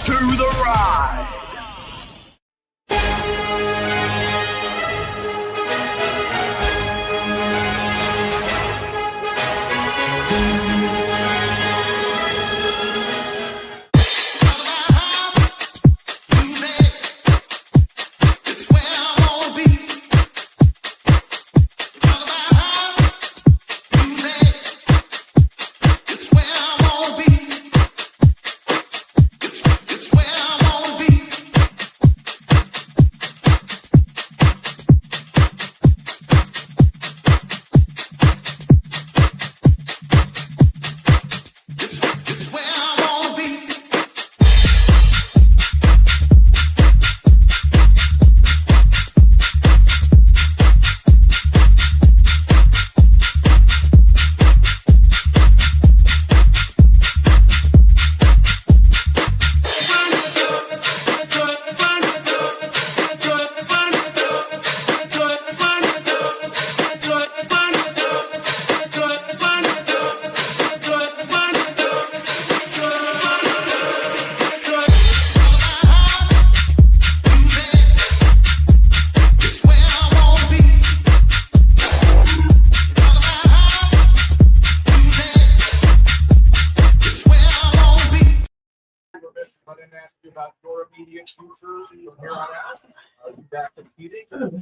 to the ride.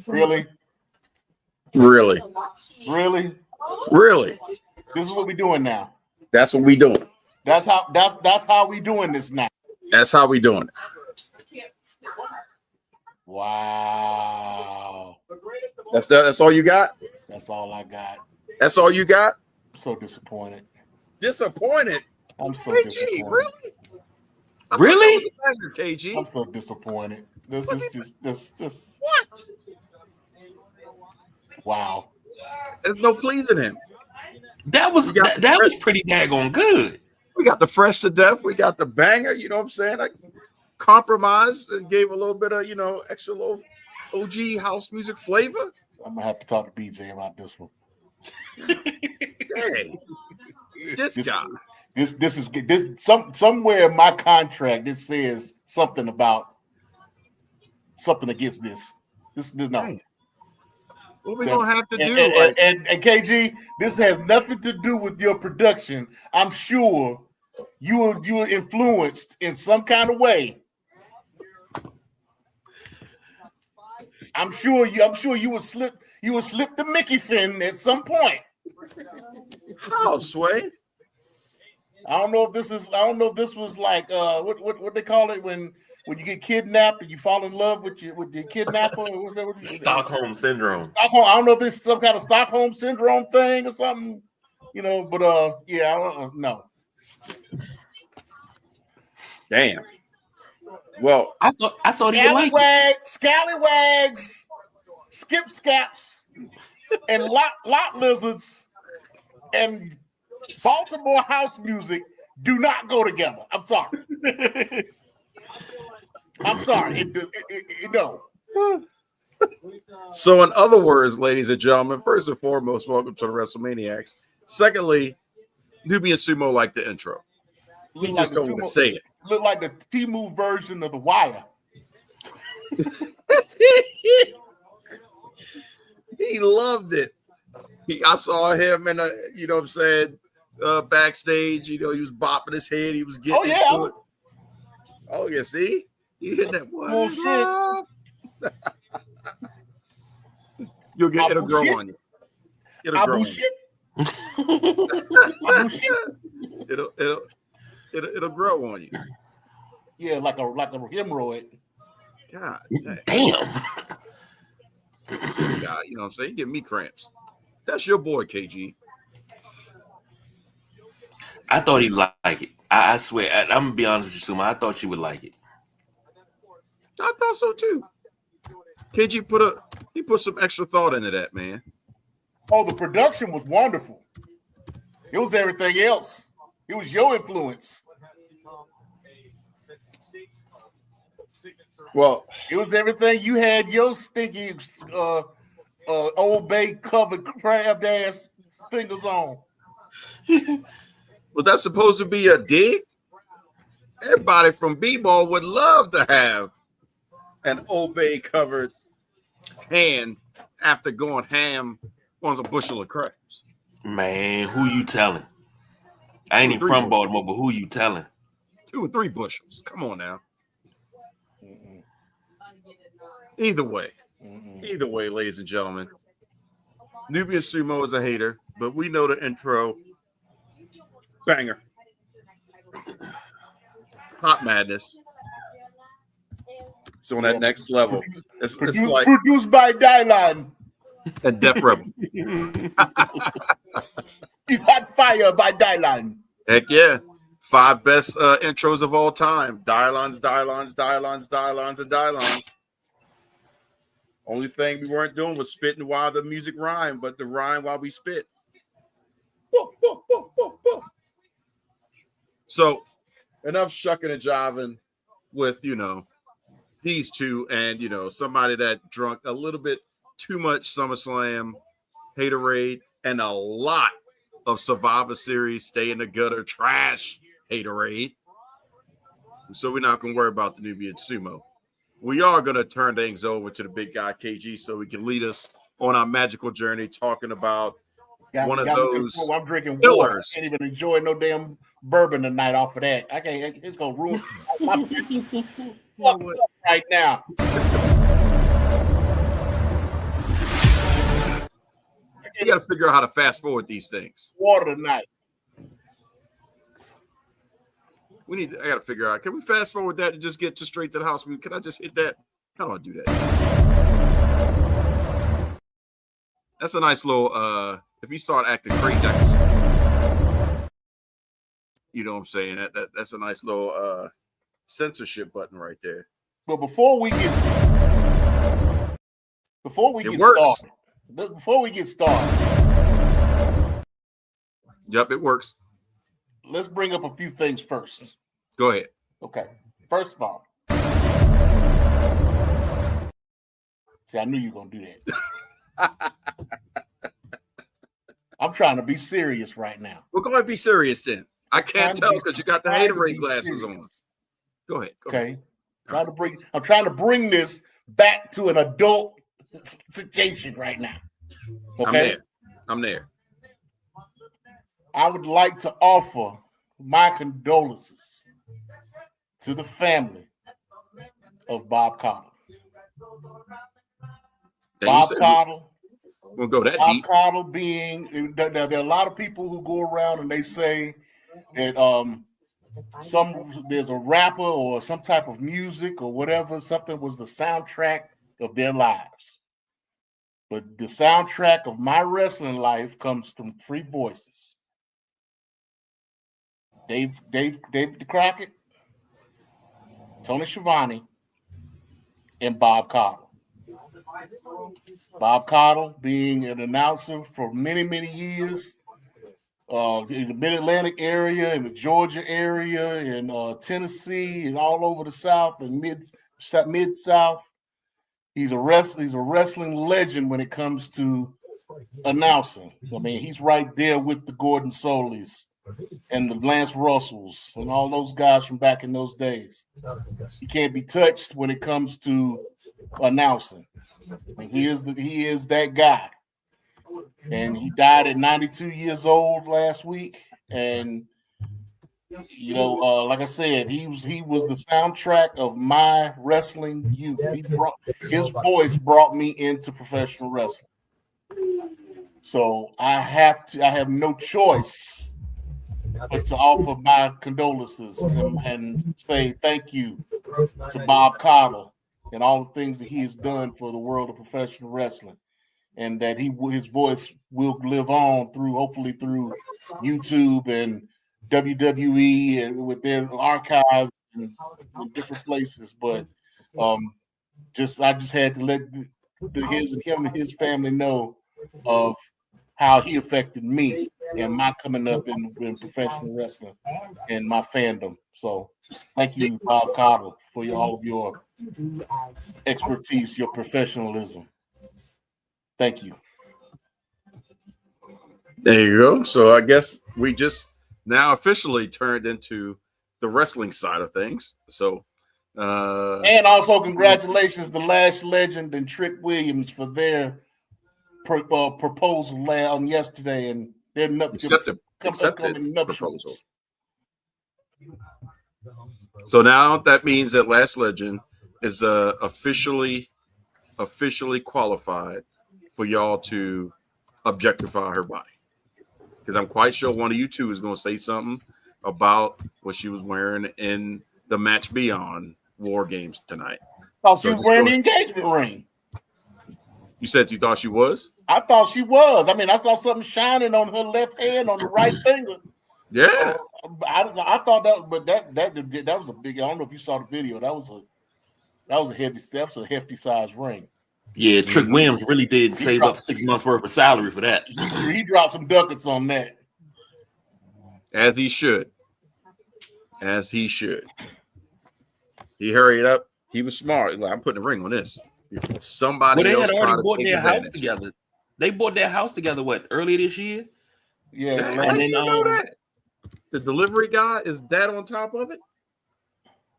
Really? Really? Really? Really? This is what we're doing now. That's what we doing. That's how we doing this now. That's how we doing it. Wow. That's all you got? That's all I got. That's all you got? I'm so disappointed. Disappointed? I'm so KG, disappointed. really? Really? KG. I'm so disappointed. This is this. What? Wow. There's no pleasing him. That was pretty daggone good. We got the fresh to death. We got the banger. You know what I'm saying? I compromised and gave a little bit of, extra little OG house music flavor. I'm gonna have to talk to BJ about this one. Hey, this guy. This somewhere in my contract. It says something against this. This no. Hey, what we gonna have to do? And KG, this has nothing to do with your production. I'm sure you were influenced in some kind of way. I'm sure you would slip the Mickey fin at some point. How, Sway? I don't know if this was like what they call it when you get kidnapped and you fall in love with your kidnapper. Stockholm syndrome. I don't know if this is some kind of Stockholm syndrome thing or something, but yeah, I don't know. Damn. Well, I thought he liked it. Scallywags, skip scaps, and lot lizards and Baltimore house music do not go together. I'm sorry. I'm sorry. No. So, in other words, ladies and gentlemen, first and foremost, welcome to the Wrestlemaniacs. Secondly, Nubian Sumo liked the intro. He just told me to say it. Look like the T-Move version of The Wire. He loved it. I saw him in backstage. He was bopping his head. He was getting into it. Oh yeah, see, he hit that one. It'll grow on you. It'll grow on you. It'll grow on you. Yeah, like a hemorrhoid. God damn. This guy, you know what I'm saying? He giving me cramps. That's your boy, KG. I thought he'd like it. I swear. I'm gonna be honest with you, Suma. I thought you would like it. I thought so too. KG put some extra thought into that, man. Oh, the production was wonderful. It was everything else. It was your influence. Well, it was everything. You had your stinky Old Bay covered crab ass fingers on. Was that supposed to be a dig? Everybody from B-ball would love to have an Obey covered hand after going ham on a bushel of crabs. Man, who you telling? I ain't even 3 from bushels. Baltimore, but who you telling? 2 or 3 bushels. Come on now. Either way, ladies and gentlemen, Nubian Sumo is a hater, but we know the intro. Banger. Hot madness. So on that next level, it's like produced by Dylan. a Death Rebel. It's Hot Fire by Dylan. Heck yeah. 5 best intros of all time. Dylons. Only thing we weren't doing was spitting while the music rhymed, but the rhyme while we spit. So enough shucking and jiving with, these two and, somebody that drunk a little bit too much SummerSlam, haterade, and a lot of Survivor Series, stay in the gutter, trash, haterade. So we're not going to worry about the Nubian Sumo. We are going to turn things over to the big guy, KG, so he can lead us on our magical journey talking about one of those I'm drinking pillars. water. I can't even enjoy no damn bourbon tonight off of that. I can't. It's going to ruin my right now. You got to figure out how to fast forward these things. Water tonight. I got to figure out. Can we fast forward that and just get straight to the house? Can I just hit that? How do I do that? That's a nice little. If you start acting crazy, you know what I'm saying? That's a nice little censorship button right there. But before we get started. Yep, it works. Let's bring up a few things first. Go ahead. Okay. First of all, see, I knew you were going to do that. I'm trying to be serious right now. We're going to be serious then. I can't tell because you got the haterade glasses on. Go ahead. Okay. I'm trying to bring this back to an adult situation right now. Okay. I'm there. I would like to offer my condolences to the family of Bob Cottle. Bob Cottle. We'll go that Bob deep. Cottle being there are a lot of people who go around and they say that there's a rapper or some type of music or whatever, something was the soundtrack of their lives. But the soundtrack of my wrestling life comes from 3 voices. Dave Crockett, Tony Schiavone, and Bob Cottle. Bob Cottle being an announcer for many, many years in the Mid-Atlantic area, in the Georgia area, in Tennessee, and all over the South and Mid-South. He's a wrestling legend when it comes to announcing. I mean, he's right there with the Gordon Solys and the Lance Russells and all those guys from back in those days. He can't be touched when it comes to announcing. And he is that guy. And he died at 92 years old last week. And like I said, he was the soundtrack of my wrestling youth. His voice brought me into professional wrestling. So I have no choice but to offer my condolences and say thank you to Bob Cottle and all the things that he has done for the world of professional wrestling, and that his voice will live on hopefully through YouTube and WWE and with their archives and different places. But I just had to let him and his family know of how he affected me and my coming up in professional wrestling and my fandom. So thank you, Bob Cottle, for all of your expertise, your professionalism. Thank you. There you go. So I guess we just now officially turned into the wrestling side of things. So, and also congratulations to Lash Legend and Trick Williams for their proposal on yesterday and their accepted upcoming nuptials. proposal. So now that means that Lash Legend is officially qualified for y'all to objectify her body. Because I'm quite sure one of you two is going to say something about what she was wearing in the Match Beyond War Games tonight. Thought she was wearing the engagement ring. You said you thought she was? I thought she was. I mean, I saw something shining on her left hand on the right finger. Yeah. So, I thought that, but that was a big. I don't know if you saw the video. That was a hefty size ring. Yeah, Trick Williams really did save up 6 months worth of salary for that. He dropped some ducats on that. As he should. He hurried up. He was smart. Like, I'm putting a ring on this. Somebody else tried to take advantage. House together. They bought their house together, earlier this year? Yeah. And then, you know that? The delivery guy, is that on top of it?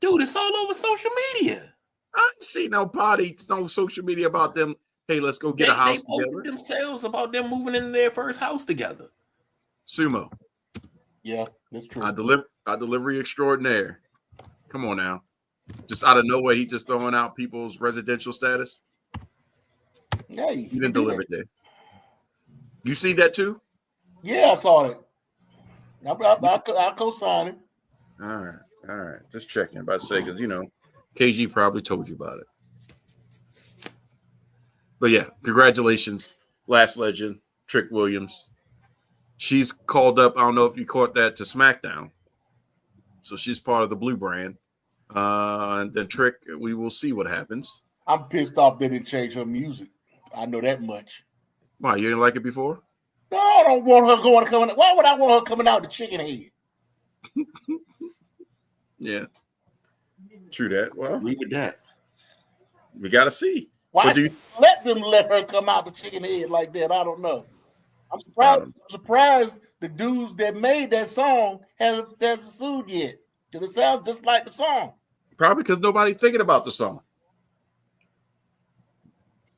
Dude, it's all over social media. I didn't see no social media about them. Hey, let's go get a house together. They posted themselves about them moving into their first house together. Sumo. Yeah, that's true. Our delivery extraordinaire. Come on now. Just out of nowhere, he just throwing out people's residential status. Yeah, he didn't deliver it there. You see that too? Yeah, I saw it. I co-sign it. All right. Just checking. About to say, because KG probably told you about it. But yeah, congratulations, Lash Legend, Trick Williams. She's called up. I don't know if you caught that, to SmackDown. So she's part of the Blue brand. And then Trick, we will see what happens. I'm pissed off they didn't change her music. I know that much. Why, you didn't like it before? No, I don't want her coming. Why would I want her coming out the chicken head? Yeah. True that. Well, agree with that. We got to see. Why let her come out the chicken head like that? I don't know. I'm surprised the dudes that made that song hasn't sued yet, because it sounds just like the song. Probably because nobody thinking about the song.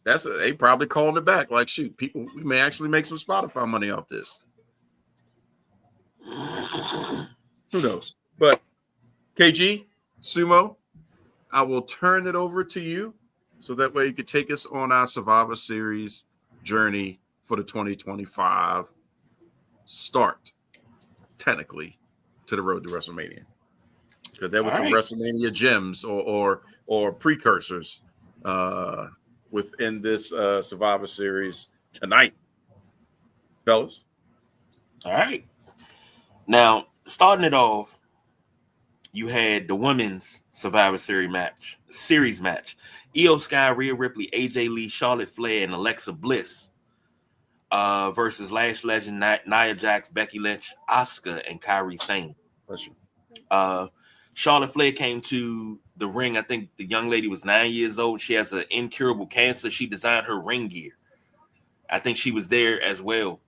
They probably calling it back. Like, shoot, we may actually make some Spotify money off this. Who knows? But KG, Sumo, I will turn it over to you so that way you can take us on our Survivor Series journey for the 2025 start, technically, to the road to WrestleMania. Because there was some WrestleMania gems or precursors within this Survivor Series tonight, fellas. All right. Now, starting it off, you had the women's Survivor Series match. Io Sky, Rhea Ripley, AJ Lee, Charlotte Flair, and Alexa Bliss versus Lash Legend, Nia Jax, Becky Lynch, Asuka, and Kairi Sane. Charlotte Flair came to the ring. I think the young lady was 9 years old. She has an incurable cancer. She designed her ring gear. I think she was there as well.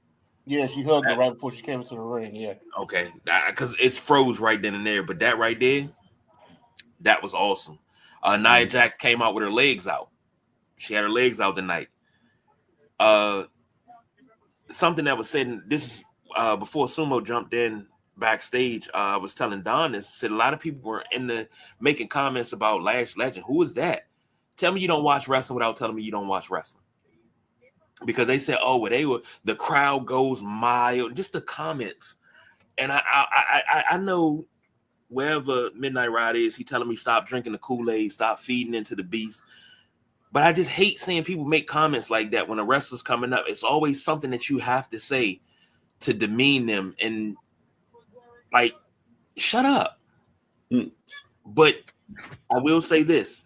Yeah, she hugged her right before she came into the ring. Yeah. Okay, because it's froze right then and there. But that right there, that was awesome. Nia Jax came out with her legs out. She had her legs out tonight. Something that was said, this is before Sumo jumped in backstage. I was telling Don this. Said a lot of people were making comments about Lash Legend. Who is that? Tell me you don't watch wrestling without telling me you don't watch wrestling. Because they said, the crowd goes mild. Just the comments. And I know wherever Midnight Ride is, he telling me stop drinking the Kool-Aid, stop feeding into the beast. But I just hate seeing people make comments like that when a wrestler's coming up. It's always something that you have to say to demean them and like, shut up. But I will say this.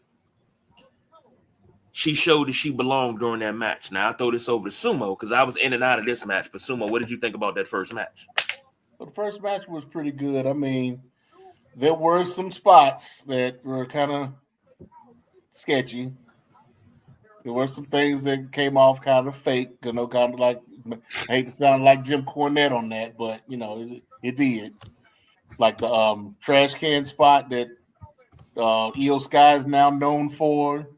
She showed that she belonged during that match. Now, I throw this over to Sumo because I was in and out of this match. But Sumo, what did you think about that first match? Well, the first match was pretty good. I mean, there were some spots that were kind of sketchy. There were some things that came off kind of fake, kind of like, I hate to sound like Jim Cornette on that, but, it did. like the trash can spot that Io Sky is now known for.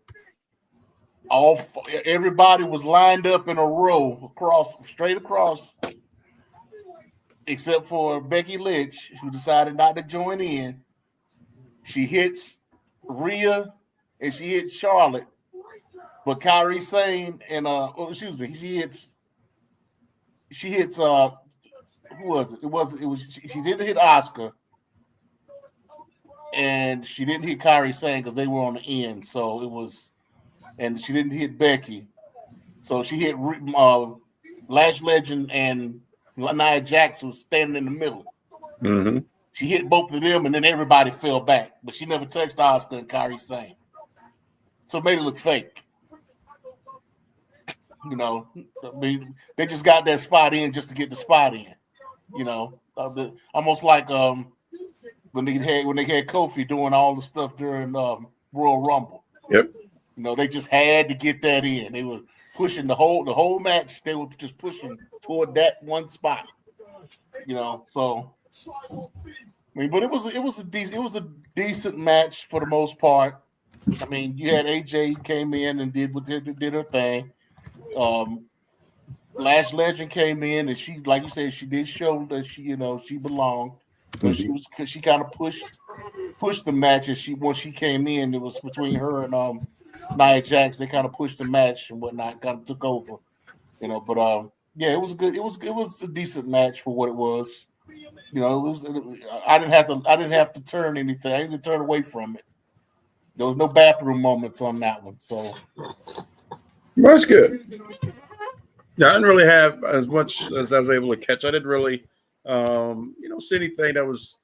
Everybody was lined up in a row straight across, except for Becky Lynch, who decided not to join in. She hits Rhea and she hits Charlotte, but Kairi Sane and she hits who was it? It was she didn't hit Asuka, and she didn't hit Kairi Sane because they were on the end. So it was, and she didn't hit Becky. So she hit Lash Legend and Nia Jax, was standing in the middle. Mm-hmm. She hit both of them, and then everybody fell back. But she never touched Asuka and Kairi Sane. So it made it look fake. You know, I mean, they just got that spot in just to get the spot in. You know, almost like when they had Kofi doing all the stuff during Royal Rumble. Yep. You know, they just had to get that in. They were pushing the whole match. They were just pushing toward that one spot. You know, so I mean, but it was a decent match for the most part. I mean, you had AJ came in and did her thing. Lash Legend came in and she, like you said, she did show that she belonged. But she kind of pushed the match, and once she came in, it was between her and Nia Jax. They kind of pushed the match and whatnot, kind of took over. You know, but yeah, it was good. It was a decent match for what it was. You know, I didn't have to turn anything. I didn't turn away from it. There was no bathroom moments on that one. So that's good. Yeah, I didn't really have as much as I was able to catch. I didn't really, see anything that was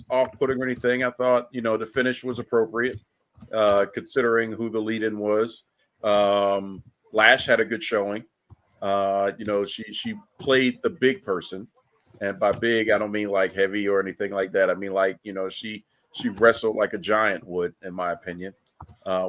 off-putting or anything. I thought, the finish was appropriate, considering who the lead-in was. Lash had a good showing. She played the big person, and by big, I don't mean like heavy or anything like that. I mean like, she wrestled like a giant would, in my opinion,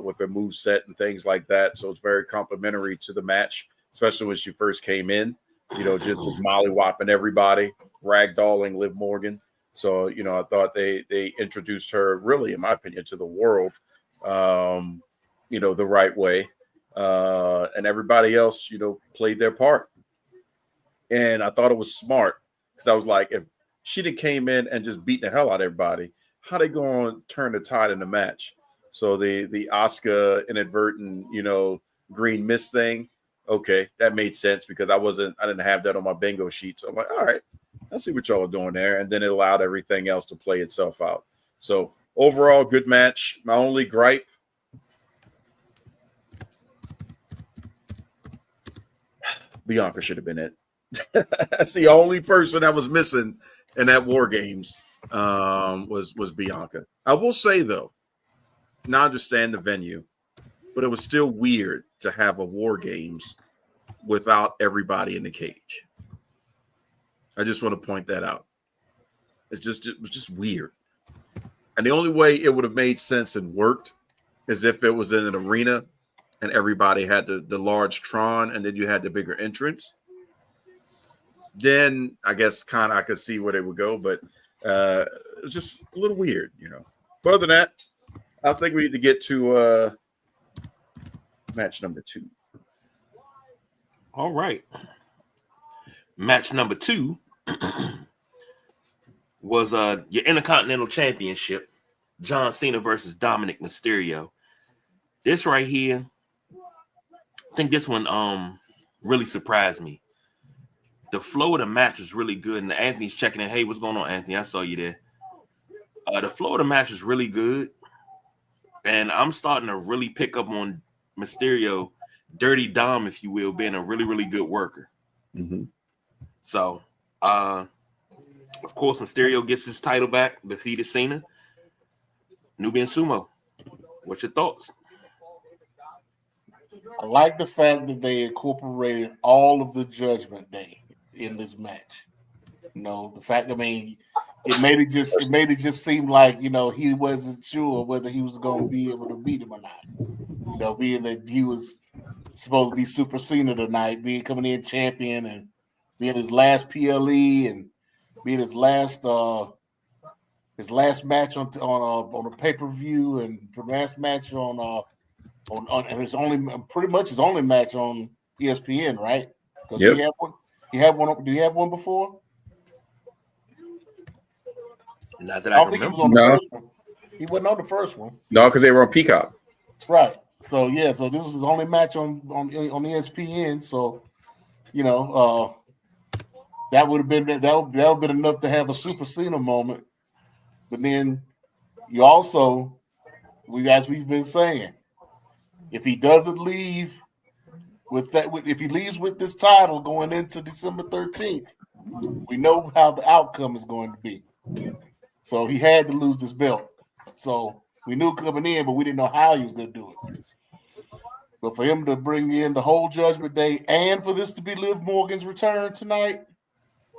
with her move set and things like that. So it's very complimentary to the match, especially when she first came in, just as molly-whopping everybody, ragdolling Liv Morgan. So, I thought they introduced her really, in my opinion, to the world, the right way. And everybody else, played their part. And I thought it was smart because I was like, if she'd have came in and just beat the hell out of everybody, how they going to turn the tide in the match? So the Asuka inadvertent, green mist thing, okay, that made sense because I didn't have that on my bingo sheet. So I'm like, all right, let's see what y'all are doing there. And then it allowed everything else to play itself out. So overall, good match. My only gripe, Bianca should have been it. That's the only person that was missing in that War Games was Bianca. I will say, though, now I understand the venue, but it was still weird to have a War Games without everybody in the cage. I just want to point that out. It was just weird. And the only way it would have made sense and worked is if it was in an arena and everybody had the large Tron and then you had the bigger entrance. Then I guess kind of I could see where they would go, but it was just a little weird, But other than that, I think we need to get to match number 2. All right. Match number 2 was your Intercontinental Championship, John Cena versus Dominic Mysterio. This right here, I think this one really surprised me. The flow of the match was really good, and Anthony's checking in. Hey, what's going on, Anthony? I saw you there. The flow of the match was really good, and I'm starting to really pick up on Mysterio, Dirty Dom, if you will, being a really, really good worker. Mm-hmm. So, of course, Mysterio gets his title back, defeated Cena. Nubian Sumo, what's your thoughts? I like the fact that they incorporated all of the Judgment Day in this match. The fact, I mean, it made it just seem like, he wasn't sure whether he was going to be able to beat him or not. Being that he was supposed to be Super Cena tonight, coming in champion and being his last PLE and being his last his last match on a pay-per-view, and the last match on and his only match on ESPN, right? Because Yep. he had one. Did he have one before? Not that I I don't can think he was remember. on the No. first one. He wasn't on the first one. No, because they were on Peacock. Right. So yeah, so this was his only match on ESPN. So, you know, that would have been enough to have a Super Cena moment. But then you also, as we've been saying, if he doesn't leave if he leaves with this title going into December 13th, we know how the outcome is going to be. So he had to lose this belt. So we knew coming in, but we didn't know how he was going to do it. But for him to bring in the whole Judgment Day and for this to be Liv Morgan's return tonight,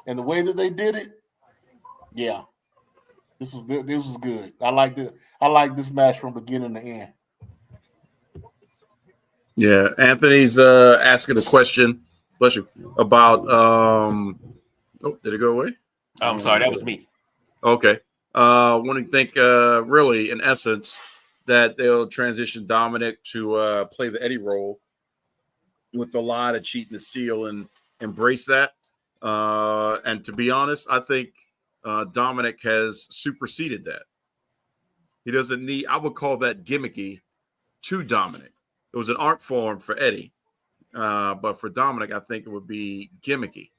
and the way that they did it, yeah, this was good. I like this match from beginning to end. Yeah, Anthony's asking a question. Bless you. About oh, did it go away? I'm sorry, that was me. Okay. Want to think really, in essence, that they'll transition Dominic to play the Eddie role with a lot of cheating the steal and embrace that. And to be honest, I think Dominic has superseded that. He doesn't need, I would call that gimmicky to Dominic. It was an art form for Eddie. But for Dominic, I think it would be gimmicky.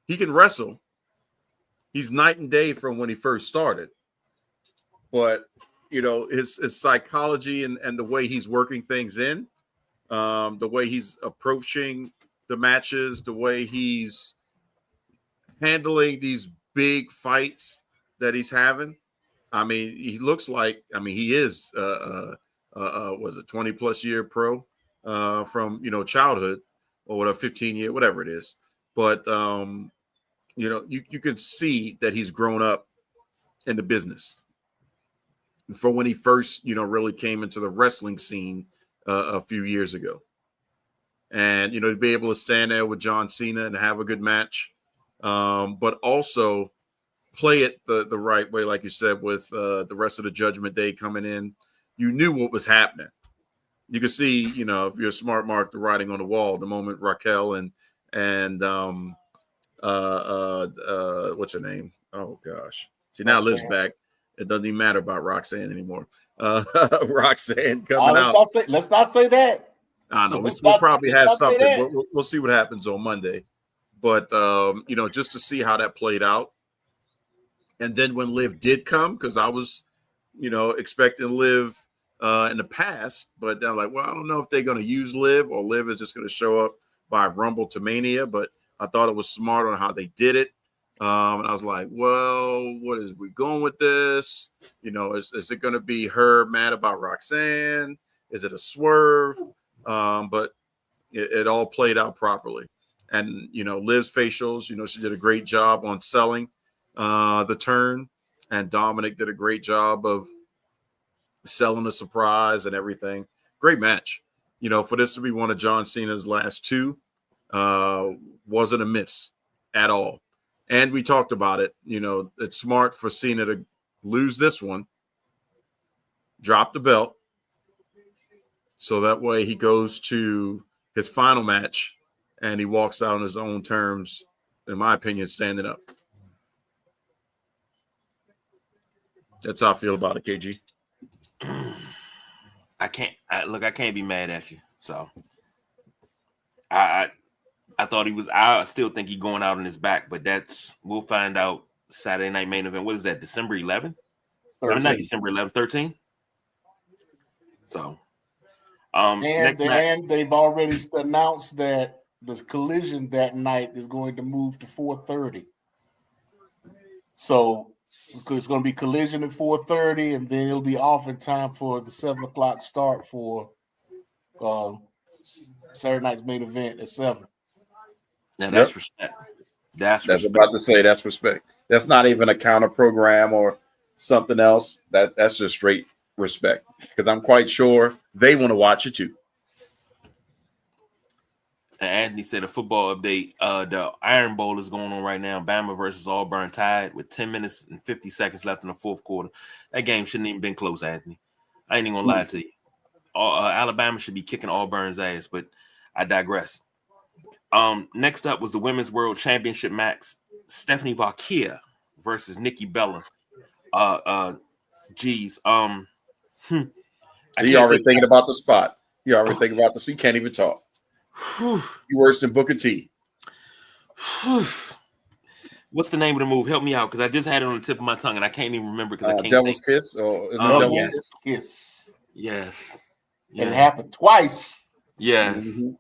He can wrestle. He's night and day from when he first started. But, you know, his psychology and the way he's working things in, the way he's approaching the matches, the way he's handling these big fights that he's having. I mean, he looks like, he is, was a 20 plus year pro from, childhood or whatever, 15 year, whatever it is. But, you can see that he's grown up in the business from when he first, really came into the wrestling scene a few years ago. And, to be able to stand there with John Cena and have a good match, but also play it the right way, like you said, with the rest of the Judgment Day coming in. You knew what was happening. You could see, if you're a smart mark, the writing on the wall, the moment Raquel and what's her name? Oh, gosh. See, now Liv's back. It doesn't even matter about Roxanne anymore. Roxanne coming out. Let's not say that. I know. We'll probably have something. We'll see what happens on Monday. But, just to see how that played out. And then when Liv did come, because I was, expecting Liv in the past, but then I'm like, well, I don't know if they're going to use Liv or Liv is just going to show up by Rumble to Mania. But I thought it was smart on how they did it. And I was like, well, what is we going with this? Is it going to be her mad about Roxanne? Is it a swerve? But it all played out properly. And, Liv's facials, she did a great job on selling the turn. And Dominic did a great job of selling the surprise and everything. Great match. For this to be one of John Cena's last two, wasn't a miss at all. And we talked about it. It's smart for Cena to lose this one, drop the belt, so that way he goes to his final match and he walks out on his own terms, in my opinion, standing up. That's how I feel about it, KG. I can't be mad at you. So I thought he was. I still think he's going out on his back, but we'll find out Saturday night main event. What is that? December 11th? Not December 11th, 13th. So, and they've already announced that the collision that night is going to move to 4:30. So it's going to be collision at 4:30, and then it'll be off in time for the 7:00 start for Saturday night's main event at 7. Now that's respect. That's respect. About to say that's respect. That's not even a counter program or something else. That's just straight respect, because I'm quite sure they want to watch it too. And Anthony said a football update. The Iron Bowl is going on right now. Bama versus Auburn tied with 10 minutes and 50 seconds left in the fourth quarter. That game shouldn't even been close, Anthony. I ain't even gonna lie to you. Alabama should be kicking Auburn's ass, but I digress. Next up was the Women's World Championship match. Stephanie Valkyria versus Nikki Bella. Geez. So you already thinking about the spot. You already thinking about this. You can't even talk. You worse than Booker T. What's the name of the move? Help me out, because I just had it on the tip of my tongue and I can't even remember because I can't Devil's think. Kiss? Or Devil's Yes. Kiss? Yes. And it happened twice. Yes. Mm-hmm.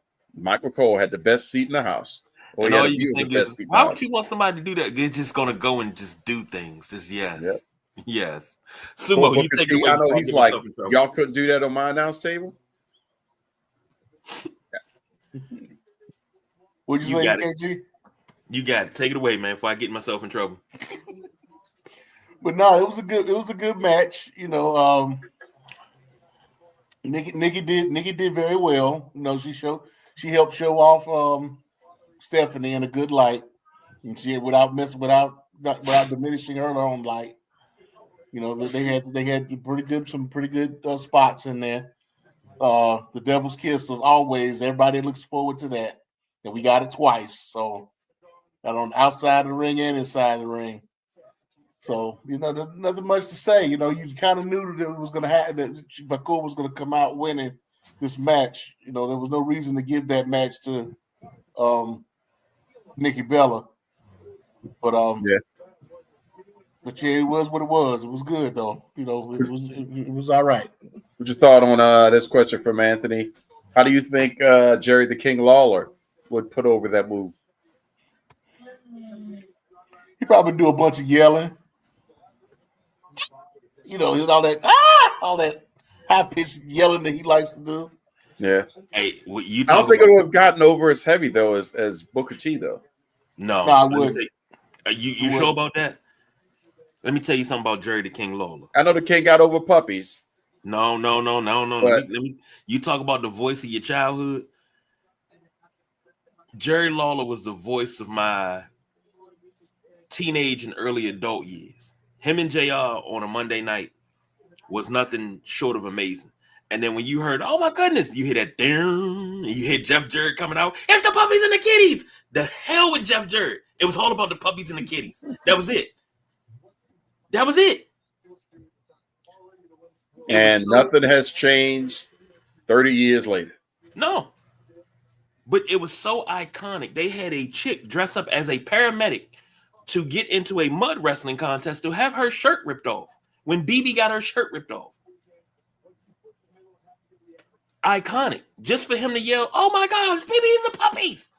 Michael Cole had the best seat in the house. Or And he had all a you view can of think the is, best seat in the why would house. you want somebody to do that? They're just gonna go and just do things. Just yes. Yep. Yes. Poor Sumo, you Booker take T, it away. I know before he's get like, myself in trouble. y'all couldn't do that on my announce table? What'd you You say, got it. KG? You got it. Take it away, man, before I get myself in trouble. But no, it was a good match. You know, Nikki did very well. You know, she helped show off Stephanie in a good light, and she without diminishing her own light. You know, they had some pretty good spots in there. The Devil's Kiss of always. Everybody looks forward to that, and we got it twice. So, got on outside the ring and inside the ring. So, you know, there's nothing much to say. You know, you kind of knew that it was going to happen, that Vakul was going to come out winning this match. You know, there was no reason to give that match to Nikki Bella. But But yeah, it was what it was. It was good though. You know, it was all right. What's your thought on this question from Anthony? How do you think Jerry the King Lawler would put over that move? He probably do a bunch of yelling. You know, all that high pitched yelling that he likes to do. Yeah. Hey, you I don't think it would have gotten over as heavy though as Booker T though. No, I wouldn't. You sure about that? Let me tell you something about Jerry the King Lawler. I know the King got over puppies. No. But, You talk about the voice of your childhood. Jerry Lawler was the voice of my teenage and early adult years. Him and JR on a Monday night was nothing short of amazing. And then when you heard, oh my goodness, you hear that, and you hear Jeff Jarrett coming out. It's the puppies and the kitties. The hell with Jeff Jarrett. It was all about the puppies and the kitties. That was it. And nothing has changed 30 years later. No. But it was so iconic. They had a chick dress up as a paramedic to get into a mud wrestling contest to have her shirt ripped off when BB got her shirt ripped off. Iconic. Just for him to yell, oh my God, it's BB and the puppies.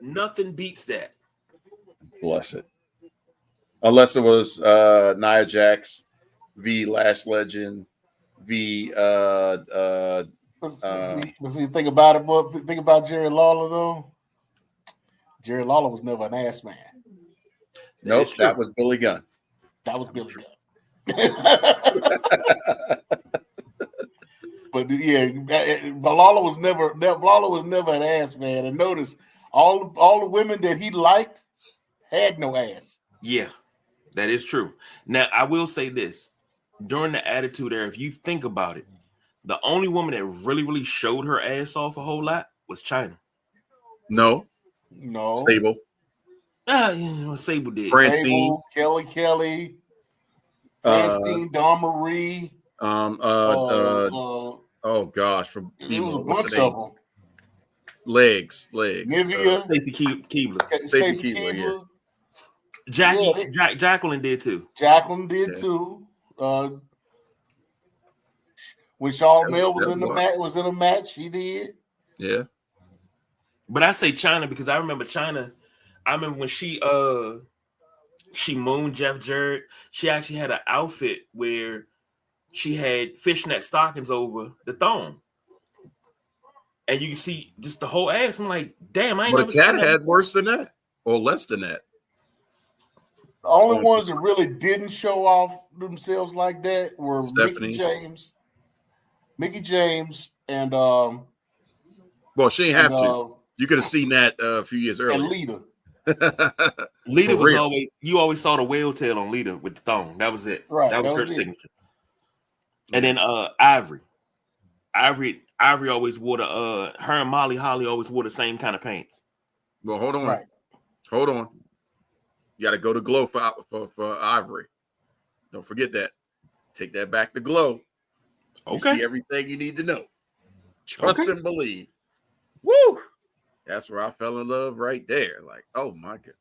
Nothing beats that. Bless it. Unless it was Nia Jax v Lash Legend v See, think about it, boy. Think about Jerry Lawler though. Jerry Lawler was never an ass man. Nope, that was Billy Gunn. That was Billy Gunn. But yeah, Lawler was never an ass man. And notice all the women that he liked had no ass. Yeah, that is true. Now I will say this: during the Attitude Era, if you think about it, the only woman that really showed her ass off a whole lot was Chyna. No. Sable. Sable did. Francine. Sable, Kelly. Francine, Dawn Marie. Oh gosh, from it was a bunch of them. Legs. Nivea, Stacey Keebler. Stacey Keebler, yeah. Jacqueline did too. Jacqueline did too. When Charlotte Mel was in a match, she did. Yeah. But I say Chyna because I remember Chyna. I remember when she mooned Jeff Jarrett. She actually had an outfit where she had fishnet stockings over the thong. And you can see just the whole ass. I'm like, damn, I ain't never seen that. But a cat had before. worse than that or less than that. The only ones that really didn't show off themselves like that were Stephanie. Mickey James, and Well, she ain't and, have to. You could have seen that a few years and earlier. Lita. Lita was always, you always saw the whale tail on Lita with the thong. That was it. Right. That was her it. signature. And then Ivory always wore the her and Molly Holly always wore the same kind of pants. Well, hold on. Right. Hold on. You got to go to Glow for Ivory. Don't forget that. Take that back to Glow. You see everything you need to know. Trust and believe. Woo! That's where I fell in love right there. Like, oh my goodness.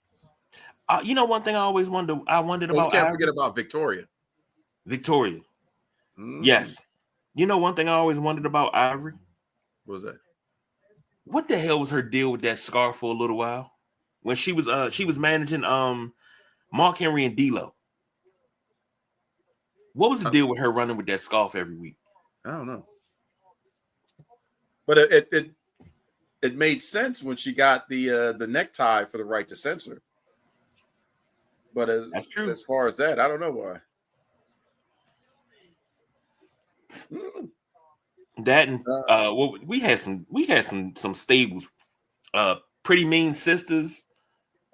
You know, one thing I always wondered about. We can't forget about Victoria. Victoria. Yes. You know, one thing I always wondered about Ivory. What was that? What the hell was her deal with that scarf for a little while? When she was managing Mark Henry and D'Lo. What was the deal with her running with that scarf every week? I don't know. But it made sense when she got the necktie for the right to censor. But that's true. As far as that, I don't know why. That and well, we had some stables. Pretty Mean Sisters.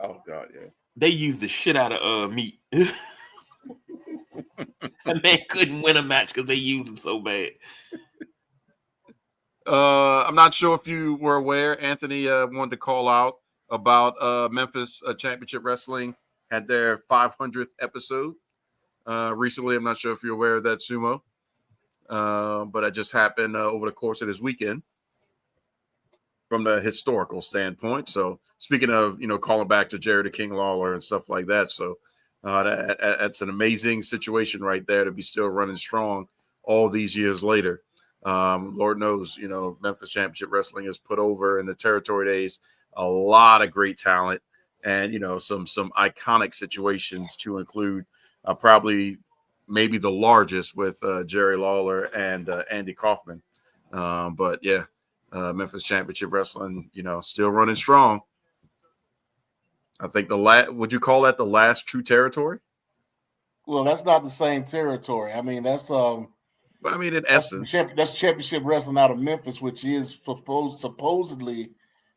Oh God, yeah. They used the shit out of meat. That man couldn't win a match because they used him so bad. I'm not sure if you were aware. Anthony wanted to call out about Memphis Championship Wrestling had their 500th episode recently. I'm not sure if you're aware of that, Sumo, but it just happened over the course of this weekend from the historical standpoint. So speaking of, calling back to Jerry the King Lawler and stuff like that. So that's an amazing situation right there to be still running strong all these years later. Lord knows, Memphis Championship Wrestling has put over in the territory days a lot of great talent and, some iconic situations to include probably maybe the largest with Jerry Lawler and Andy Kaufman. But yeah, Memphis Championship Wrestling, still running strong. I think would you call that the last true territory? Well, that's not the same territory. I mean, that's in essence, that's championship wrestling out of Memphis, which is supposedly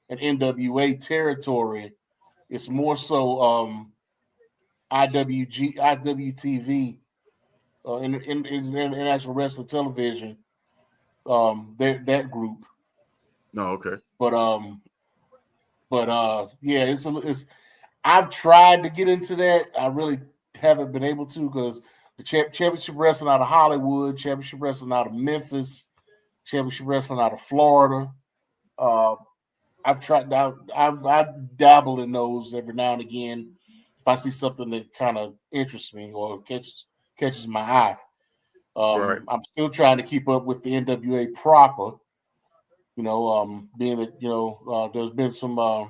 an NWA territory. It's more so IWTV, International Wrestling Television. That group. No, okay. But yeah, it's. I've tried to get into that. I really haven't been able to because the championship wrestling out of Hollywood, championship wrestling out of Memphis, championship wrestling out of Florida. I've tried out. I dabble in those every now and again if I see something that kind of interests me or catches my eye. Right. I'm still trying to keep up with the NWA proper. Being that there's been some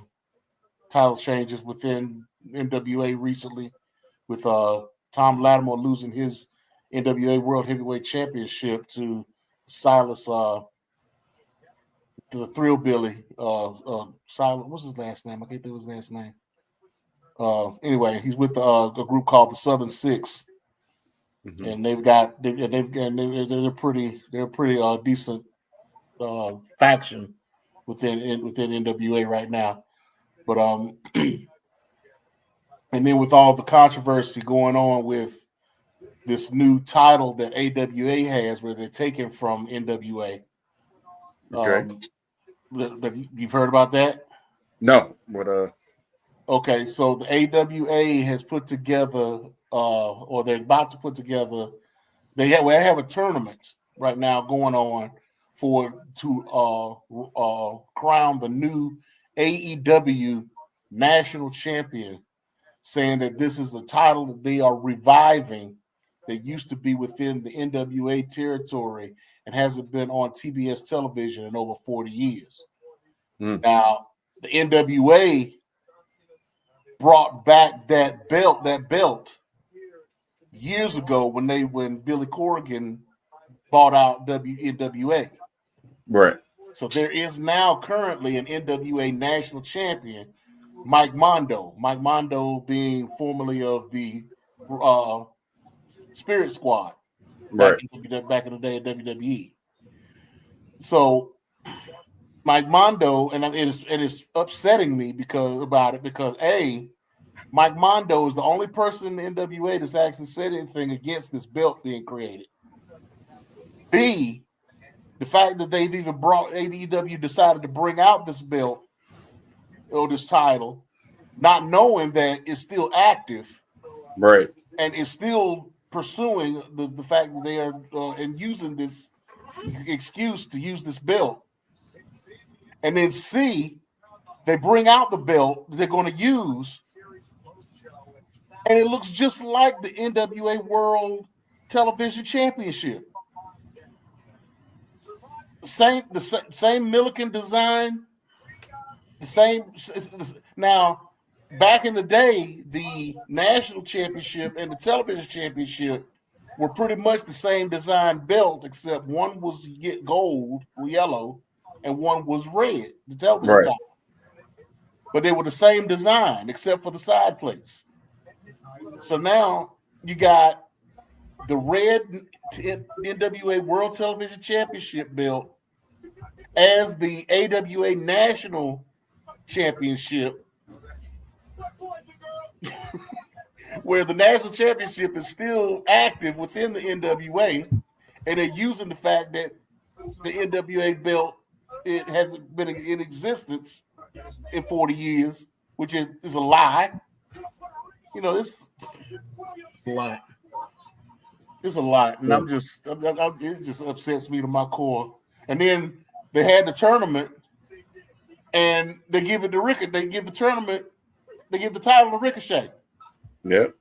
title changes within NWA recently, with Tom Latimer losing his NWA World Heavyweight Championship to Silas, to the Thrill Billy. Silas, what's his last name? I can't think of his last name. Anyway, he's with a group called the Southern Six, and they're pretty decent faction within NWA right now. But and then with all the controversy going on with this new title that AWA has, where they're taken from NWA. Okay. You've heard about that? No. What? Okay, so the AWA has put together, or they're about to put together. They have a tournament right now going on to crown the new AEW national champion, saying that this is a title that they are reviving that used to be within the NWA territory and hasn't been on TBS television in over 40 years. Now, the NWA brought back that belt years ago when Billy Corgan bought out NWA. Right. So there is now currently an NWA national champion, Mike Mondo. Mike Mondo being formerly of the Spirit Squad back in the day at WWE. So Mike Mondo, and it's upsetting me because Mike Mondo is the only person in the NWA that's actually said anything against this belt being created. B, the fact that they've even brought AEW decided to bring out this belt or this title, not knowing that it's still active, right, and is still pursuing the fact that they are and using this excuse to use this belt. And then C, they bring out the belt they're going to use, and it looks just like the NWA World Television Championship. The same Milliken design, the same. Now, back in the day, the national championship and the television championship were pretty much the same design belt, except one was gold or yellow, and one was red. The television right. title. But they were the same design, except for the side plates. So now you got the red NWA World Television Championship belt as the AWA National Championship, where the National Championship is still active within the NWA, and they're using the fact that the NWA belt it hasn't been in existence in 40 years, which is a lie. You know, it's a lot. It's a lot, and it just upsets me to my core. And then they had the tournament, and they give it to Ricochet. They give the tournament. They give the title to Ricochet. Yep.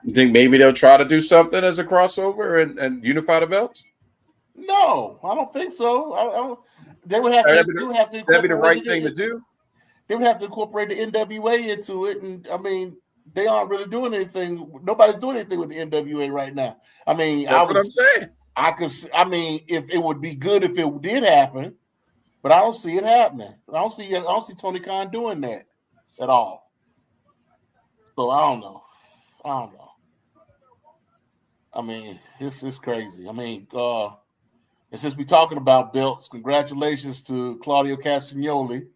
You think maybe they'll try to do something as a crossover and unify the belts? No, I don't think so. I don't. They would have to. That'd be the right thing to do. They would have to incorporate the NWA into it, and I mean, they aren't really doing anything. Nobody's doing anything with the NWA right now. I mean, that's what I'm saying. I mean, if it would be good if it did happen, but I don't see it happening. I don't see Tony Khan doing that at all. So I don't know. I mean, this is crazy. I mean, and since we're talking about belts, congratulations to Claudio Castagnoli.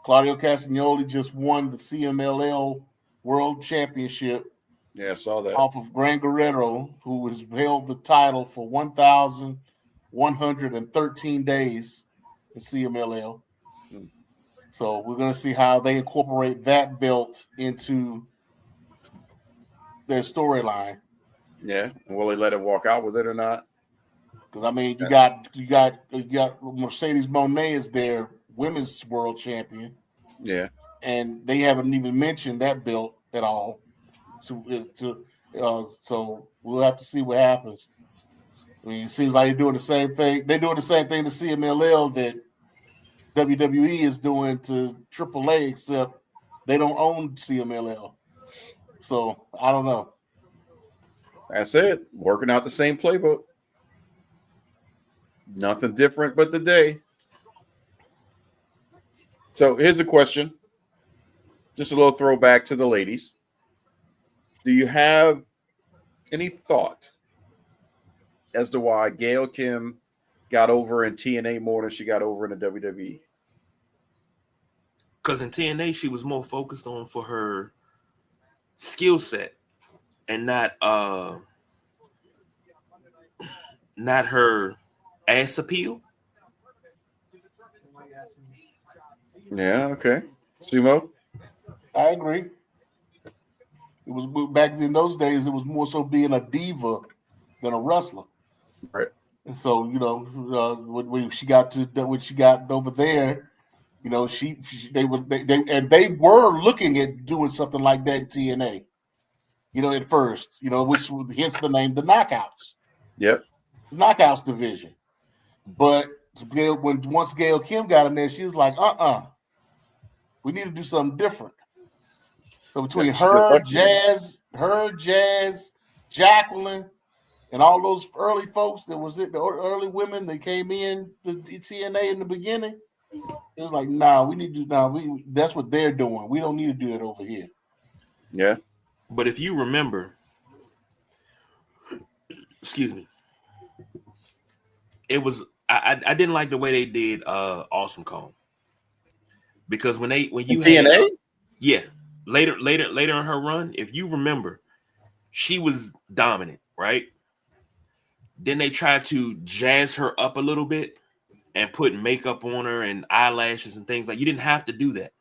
Claudio Castagnoli just won the CMLL World Championship. Yeah, I saw that. Off of Gran Guerrero, who has held the title for 1,113 days in CMLL. So we're going to see how they incorporate that belt into their storyline. Yeah, and will they let it walk out with it or not? Because I mean, you got Mercedes Moné is their women's world champion. Yeah, and they haven't even mentioned that belt at all. So we'll have to see what happens. I mean, it seems like they're doing the same thing. They're doing the same thing to CMLL that WWE is doing to AAA, except they don't own CMLL. So I don't know. That's it. Working out the same playbook. Nothing different but the day. So here's a question. Just a little throwback to the ladies. Do you have any thought as to why Gail Kim got over in TNA more than she got over in the WWE? Because in TNA, she was more focused on for her skill set and not her ass appeal. Yeah, okay. Sumo? I agree. It was back in those days, it was more so being a diva than a wrestler. Right. And so, you know, when she got over there, you know, they were looking at doing something like that in TNA. You know, at first, you know, which hence the name, the Knockouts. Yep. Knockouts division. But once Gail Kim got in there, she was like, we need to do something different. So between her, Jazz, Jacqueline, and all those early folks the early women that came in to TNA in the beginning, it was like, that's what they're doing. We don't need to do that over here. Yeah. But if you remember, excuse me, it was I didn't like the way they did Awesome Kong, because when you TNA, had, yeah, later in her run, if you remember, she was dominant, right? Then they tried to jazz her up a little bit and put makeup on her and eyelashes and things. Like, you didn't have to do that.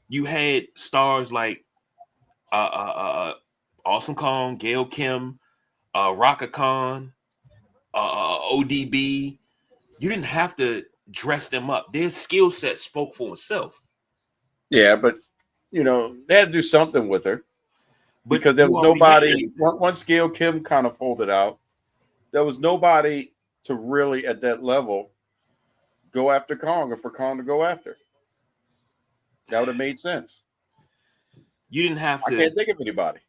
You had stars like Awesome Kong, Gail Kim, Raka Khan, ODB. You didn't have to dress them up. Their skill set spoke for itself. yeah, but you know they had to do something with her But because there you was already nobody. had Once Gail Kim kind of pulled it out, there was nobody to really at that level go after Kong, or for Kong to go after. That would have made sense. you didn't have I to. can't think of anybody.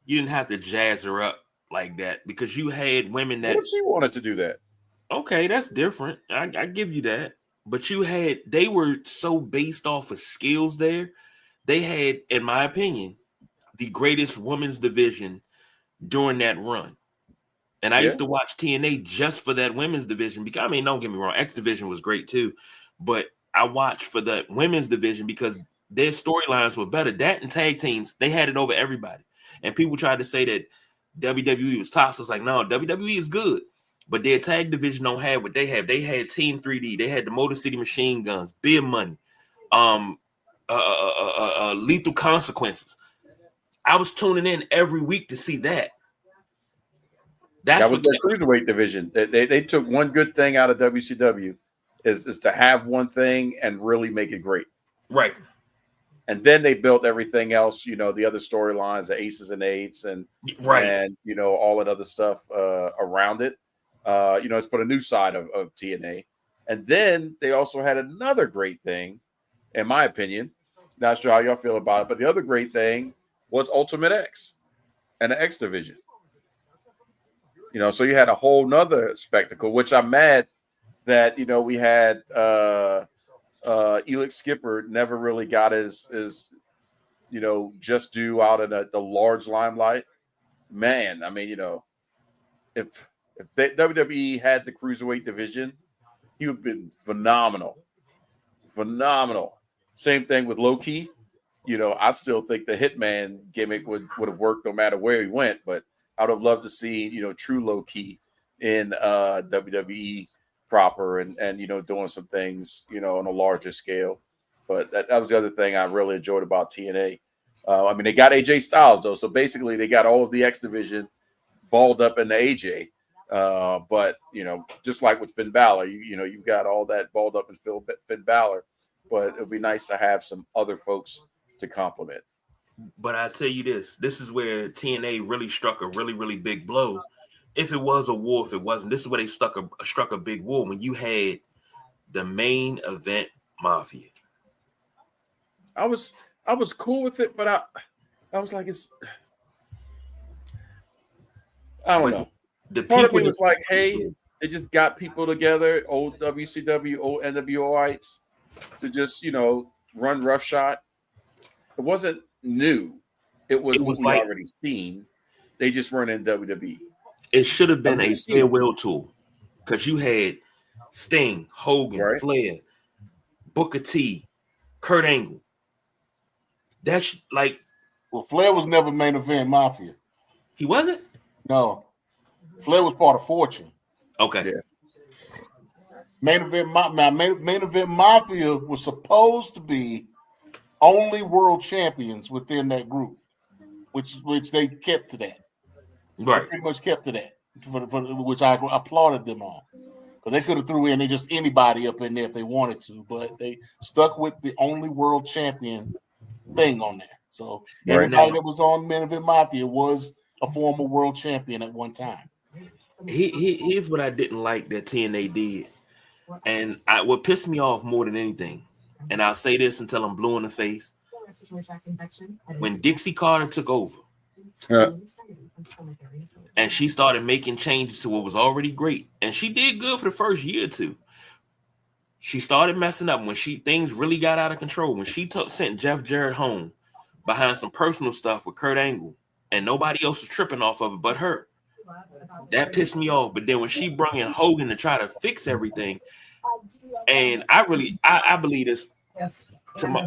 You didn't have to jazz her up like that, because you had women What that. if she wanted to do that? Okay, that's different. I give you that. But they were so based off of skills there. They had, in my opinion, the greatest women's division during that run. And I Yeah. used to watch TNA just for that women's division. Because, I mean, don't get me wrong, X Division was great too. But I watched for the women's division because their storylines were better. That and tag teams, they had it over everybody. And people tried to say that WWE was tops. It's like, no, WWE is good. But their tag division don't have what they have. They had Team 3D. They had the Motor City Machine Guns, Beer Money, Lethal Consequences. I was tuning in every week to see that. That's That was the cruiserweight division. They took one good thing out of WCW is to have one thing and really make it great. Right. And then they built everything else, you know, the other storylines, the aces and eights, and you know, all that other stuff around it. You know, it's put a new side of TNA. And then they also had another great thing, in my opinion. Not sure how y'all feel about it, but the other great thing was Ultimate X and the X Division. You know, so you had a whole nother spectacle, which I'm mad that, you know, we had Elix Skipper never really got his you know, just due out in the large limelight. Man, I mean, you know, if WWE had the cruiserweight division, he would have been phenomenal. Phenomenal. Same thing with Low Key. You know, I still think the Hitman gimmick would have worked no matter where he went, but I would have loved to see, you know, true Low Key in WWE proper and you know, doing some things, you know, on a larger scale. But that was the other thing I really enjoyed about TNA. I mean, they got AJ Styles though, so basically they got all of the X Division balled up into AJ. But you know, just like with Finn Balor, you know, you've got all that balled up in Finn Balor, but it would be nice to have some other folks to complement. But I tell you this is where TNA really struck a really, really big blow. If it was a war, if it wasn't, this is where they struck a big war when you had the main event Mafia. I was cool with it, but I was like, I don't know. The part of me was like, hey, they just got people together, old WCW, old NWOites, to just, you know, run roughshod. It wasn't new. It was what we like, already seen. They just weren't in WWE. It should have been a farewell tour, because you had Sting, Hogan, Flair, Booker T, Kurt Angle. That's like, well, Flair was never main event Mafia. He wasn't? No. Flair was part of Fortune. Okay. Yeah. Main event Mafia was supposed to be only world champions within that group, which they kept to that. Right. They pretty much kept to that, which I applauded them on. Because they could have threw in just anybody up in there if they wanted to, but they stuck with the only world champion thing on there. So everybody that was on Main Event Mafia was a former world champion at one time. Here's what I didn't like that TNA did. And what pissed me off more than anything, and I'll say this until I'm blue in the face. When Dixie Carter took over, and she started making changes to what was already great, and she did good for the first year or two. She started messing up when things really got out of control. When she sent Jeff Jarrett home behind some personal stuff with Kurt Angle, and nobody else was tripping off of it but her. That pissed me off. But then when she brought in Hogan to try to fix everything, and I believe this to my,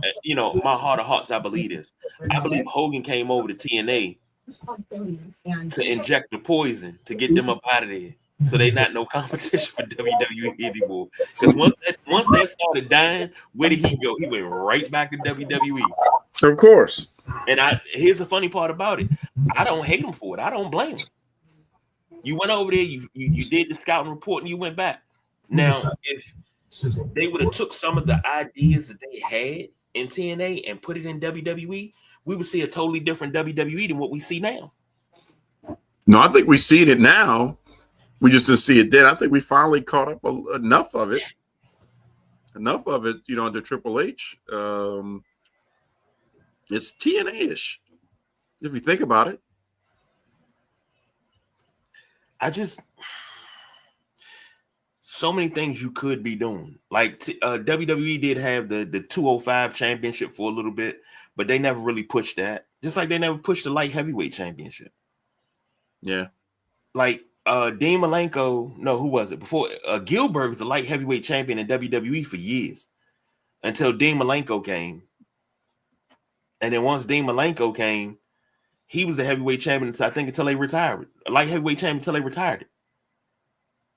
my heart of hearts, I believe this. I believe Hogan came over to TNA to inject the poison to get them up out of there, so they not no competition for WWE anymore. Because once they started dying, where did he go? He went right back to WWE. Of course. And here's the funny part about it. I don't hate him for it. I don't blame him. You went over there, you did the scouting report, and you went back. Now, if they would have took some of the ideas that they had in TNA and put it in WWE, we would see a totally different WWE than what we see now. No, I think we see it now. We just didn't see it then. I think we finally caught up enough of it. Enough of it, under Triple H. It's TNA-ish, if you think about it. So many things you could be doing. Like WWE did have the 205 championship for a little bit, but they never really pushed that. Just like they never pushed the light heavyweight championship. Yeah. Like Dean Malenko, no, who was it? Before Gilbert was the light heavyweight champion in WWE for years until Dean Malenko came. And then once Dean Malenko came, he was the heavyweight champion, I think, until they retired. A light heavyweight champion until they retired it.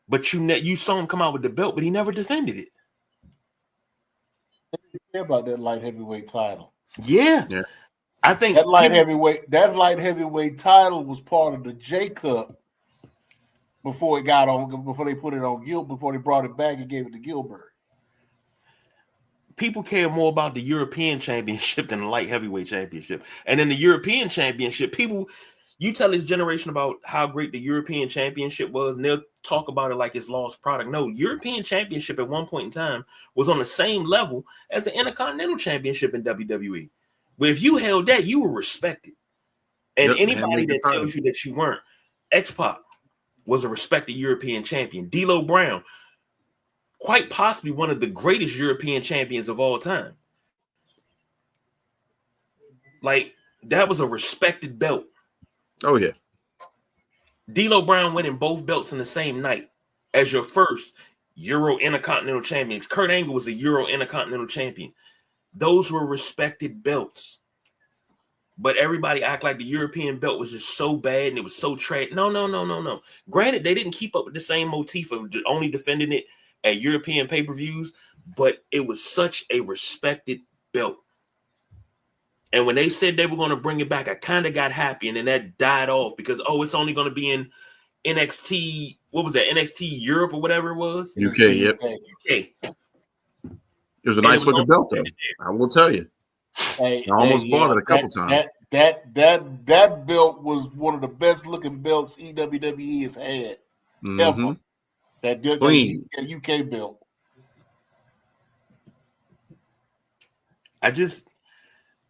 But you saw him come out with the belt, but he never defended it. I didn't care about that light heavyweight title. Yeah. I think that light heavyweight title was part of the J Cup before they put it on Gilbert, before they brought it back and gave it to Gilbert. People care more about the European Championship than the light heavyweight championship. And in the European Championship, you tell this generation about how great the European Championship was, and they'll talk about it like it's lost product. No, European Championship at one point in time was on the same level as the Intercontinental Championship in WWE. But if you held that, you were respected. And anybody that tells you that you weren't, X-Pac was a respected European champion. D'Lo Brown, quite possibly one of the greatest European champions of all time. Like, that was a respected belt. Oh, yeah. D'Lo Brown winning both belts in the same night as your first Euro Intercontinental champion. Kurt Angle was a Euro Intercontinental champion. Those were respected belts. But everybody act like the European belt was just so bad and it was so trash. No. Granted, they didn't keep up with the same motif of only defending it at European pay-per-views, but it was such a respected belt. And when they said they were going to bring it back, I kind of got happy, and then that died off because, it's only going to be in NXT. What was that? NXT Europe or whatever it was? UK, yep. UK. It was a nice looking belt, though. I will tell you. I almost bought it a couple times. That belt was one of the best looking belts WWE has had ever. That UK belt.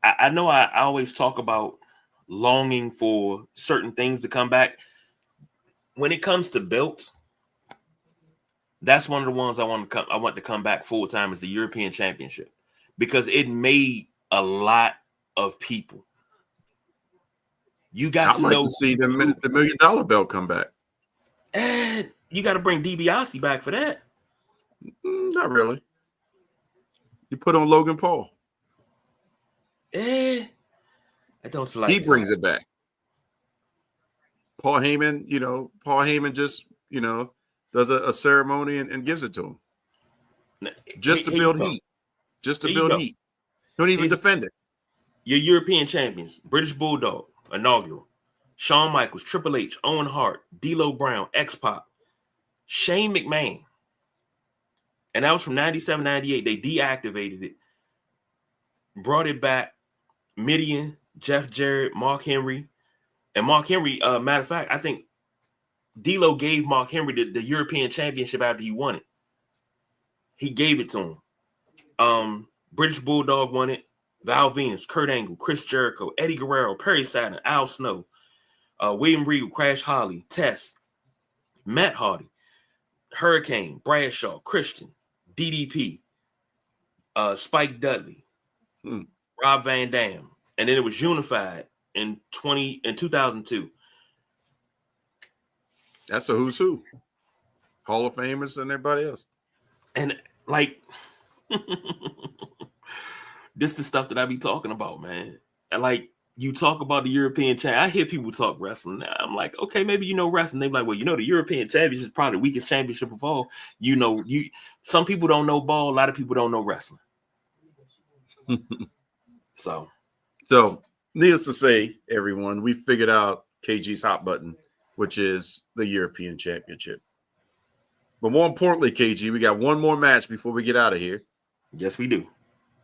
I know I always talk about longing for certain things to come back. When it comes to belts, that's one of the ones I want to come back full time is the European Championship because it made a lot of people. You got I'd like to see the $1 million belt come back. And you got to bring DiBiase back for that. Not really. You put on Logan Paul. I don't select. He brings it back. Paul Heyman just, does a ceremony and gives it to him. Just to build heat. Just to build heat. Don't even defend it. Your European champions, British Bulldog, inaugural. Shawn Michaels, Triple H, Owen Hart, D'Lo Brown, X-Pac, Shane McMahon. And that was from 97, 98. They deactivated it. Brought it back. Midian, Jeff Jarrett, Mark Henry. And Mark Henry, matter of fact, I think D'Lo gave Mark Henry the European Championship after he won it. He gave it to him. British Bulldog won it. Val Venus, Kurt Angle, Chris Jericho, Eddie Guerrero, Perry Saturn, Al Snow, William Regal, Crash Holly, Tess, Matt Hardy, Hurricane, Bradshaw, Christian, DDP, Spike Dudley, Rob Van Dam, and then it was unified in 2002. That's a who's who. Hall of Famers and everybody else. And like, this is the stuff that I be talking about, man. And like, you talk about the European champ. I hear people talk wrestling. Now I'm like, okay, maybe you know wrestling. They're like, well, you know, the European championship is probably the weakest championship of all. You know, some people don't know ball. A lot of people don't know wrestling. So, needless to say, everyone, we figured out KG's hot button, which is the European Championship. But more importantly, KG, we got one more match before we get out of here. Yes, we do.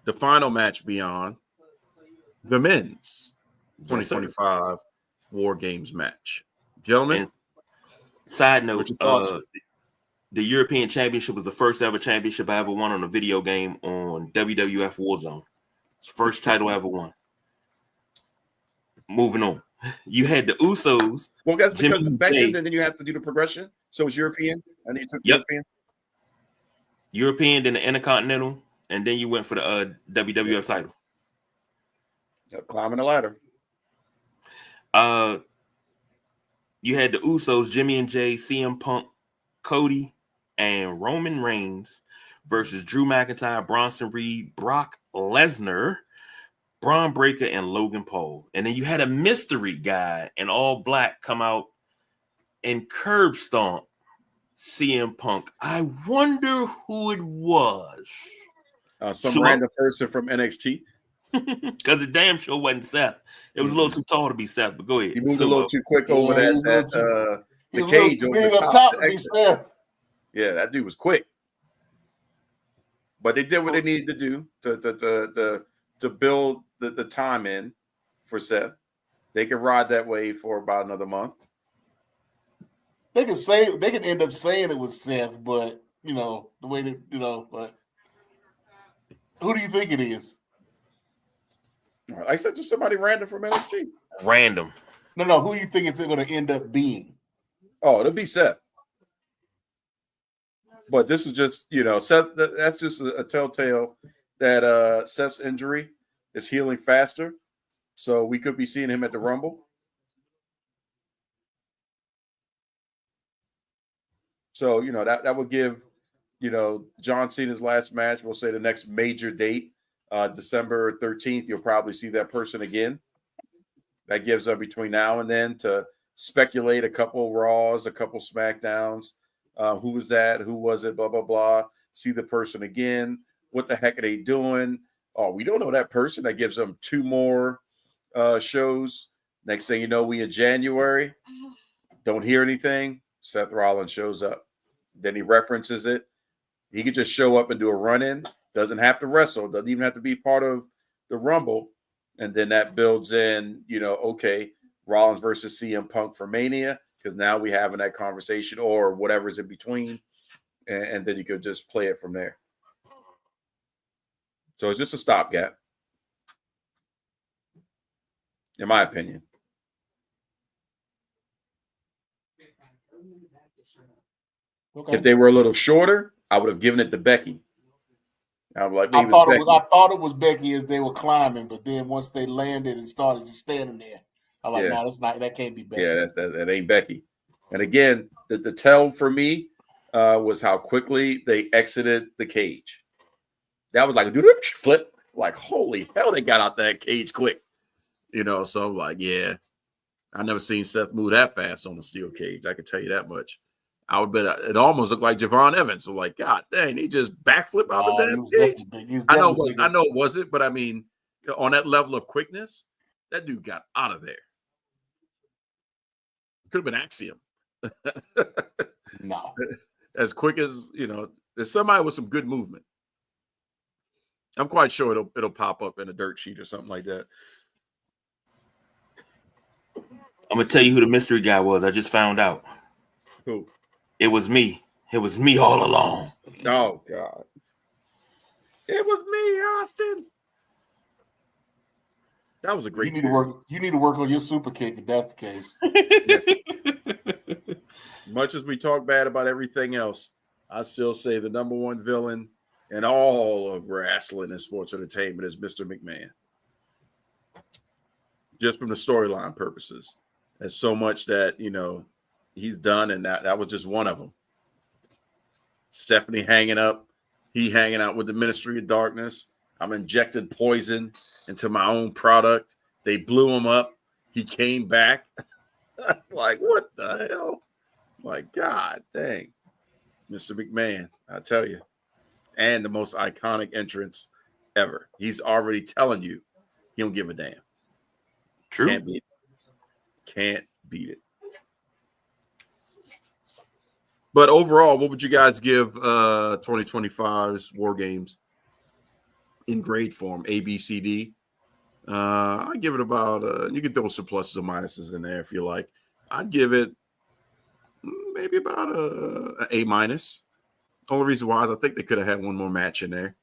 The final match beyond the men's 2025 War Games match. Gentlemen, and side note, the European Championship was the first ever championship I ever won on a video game on WWF Warzone. It's the first title I ever won. Moving on. You had the Usos. Well, that's because back then you have to do the progression. So it's European, and you took European, then the Intercontinental, and then you went for the WWF title. Yep, climbing the ladder. You had the Usos, Jimmy and Jay, CM Punk, Cody, and Roman Reigns versus Drew McIntyre, Bronson Reed, Brock Lesnar, Braun Breaker, and Logan Paul. And then you had a mystery guy in all black come out and curb stomp CM Punk. I wonder who it was. Some random person from NXT. Because the damn show wasn't Seth. It was a little too tall to be Seth, but go ahead. He moved a little too quick over the cage over the top to be Seth. Yeah, that dude was quick. But they did what they needed to do to build the time in for Seth. They could ride that wave for about another month. They can end up saying it was Seth, but you know, the way that but who do you think it is? I said just somebody random from NXT. Random. No, who do you think it's going to end up being? Oh, it'll be Seth. But this is just, Seth, that's just a telltale that Seth's injury is healing faster. So we could be seeing him at the Rumble. So, that would give, John Cena's last match, we'll say the next major date, December 13th, you'll probably see that person again. That gives up between now and then to speculate a couple Raws, a couple SmackDowns. Who was that? Who was it? Blah, blah, blah. See the person again. What the heck are they doing? Oh, we don't know that person. That gives them 2 more shows. Next thing you know, we in January. Don't hear anything. Seth Rollins shows up. Then he references it. He could just show up and do a run-in. Doesn't have to wrestle. Doesn't even have to be part of the Rumble. And then that builds in, okay, Rollins versus CM Punk for Mania, because now we having that conversation or whatever's in between. And then you could just play it from there. So it's just a stopgap, in my opinion. Okay. If they were a little shorter, I would have given it to Becky. I'm like, I thought it was Becky as they were climbing, but then once they landed and started just standing there, I'm like, no, that's not. That can't be Becky. Yeah, that ain't Becky. And again, the tell for me was how quickly they exited the cage. That was like a flip. Like, holy hell, they got out that cage quick. So I'm like, yeah, I never seen Seth move that fast on a steel cage. I can tell you that much. I would bet it almost looked like Javon Evans. So like, God dang, he just backflip out the damn cage. I know it wasn't, but I mean, on that level of quickness, that dude got out of there. Could have been Axiom. No. As quick as, there's somebody with some good movement. I'm quite sure it'll pop up in a dirt sheet or something like that. I'm going to tell you who the mystery guy was. I just found out. Who? It was me. It was me all along. Oh, God. It was me, Austin. That was a great. You need to work on your super kick if that's the case. Much as we talk bad about everything else, I still say the number one villain in all of wrestling and sports entertainment is Mr. McMahon. Just from the storyline purposes. There's so much that, He's done, and that was just one of them. Stephanie hanging up. He hanging out with the Ministry of Darkness. I'm injecting poison into my own product. They blew him up. He came back. Like, what the hell? Like, God dang. Mr. McMahon, I tell you. And the most iconic entrance ever. He's already telling you he don't give a damn. True. Can't beat it. Can't beat it. But overall, what would you guys give 2025's War Games in grade form? A, B, C, D? I'd give it about, you can throw some pluses or minuses in there if you like. I'd give it maybe about an A minus. Only reason why is I think they could have had one more match in there.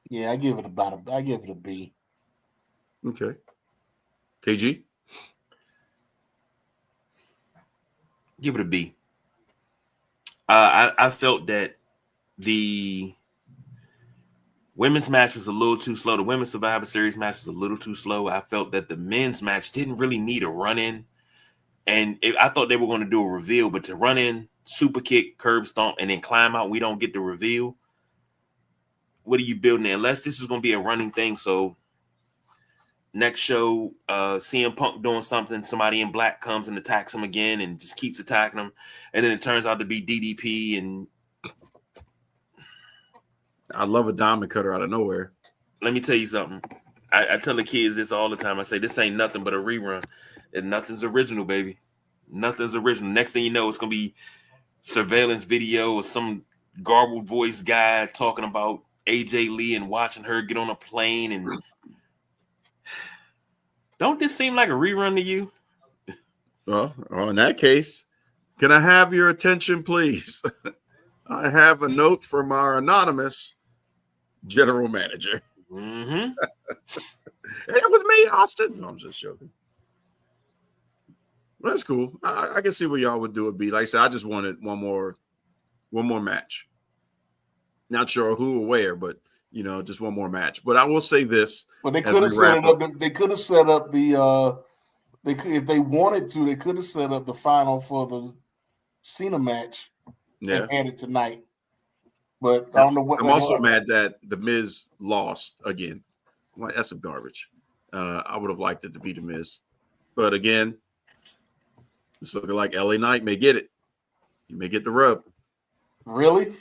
Yeah, I give it a B. Okay. KG? Give it a B. I felt that the women's match was a little too slow. The women's Survivor Series match was a little too slow. I felt that the men's match didn't really need a run-in. And I thought they were going to do a reveal, but to run in, super kick, curb stomp, and then climb out, we don't get the reveal. What are you building there? Unless this is going to be a running thing. So next show, CM Punk doing something, somebody in black comes and attacks him again and just keeps attacking him. And then it turns out to be DDP. And I love a diamond cutter out of nowhere. let me tell you something. I tell the kids this all the time. I say, this ain't nothing but a rerun. And nothing's original, baby. Nothing's original. Next thing you know, it's going to be surveillance video or some garbled voice guy talking about AJ Lee and watching her get on a plane. And don't this seem like a rerun to you? Well, in that case, can I have your attention, please? I have a note from our anonymous general manager. Mm-hmm. It was me, Austin. No, I'm just joking. Well, that's cool. I can see what y'all would do. It be like I said, I just wanted one more match. Not sure who or where, but just one more match. But I will say this: But they could have set it up. They could have set up the. If they wanted to, they could have set up the final for the Cena match. Yeah, and had it tonight. But I don't know what. I'm also mad that the Miz lost again. I'm like, that's some garbage. I would have liked it to be the Miz, but again, it's looking like LA Knight may get it. He may get the rub. Really?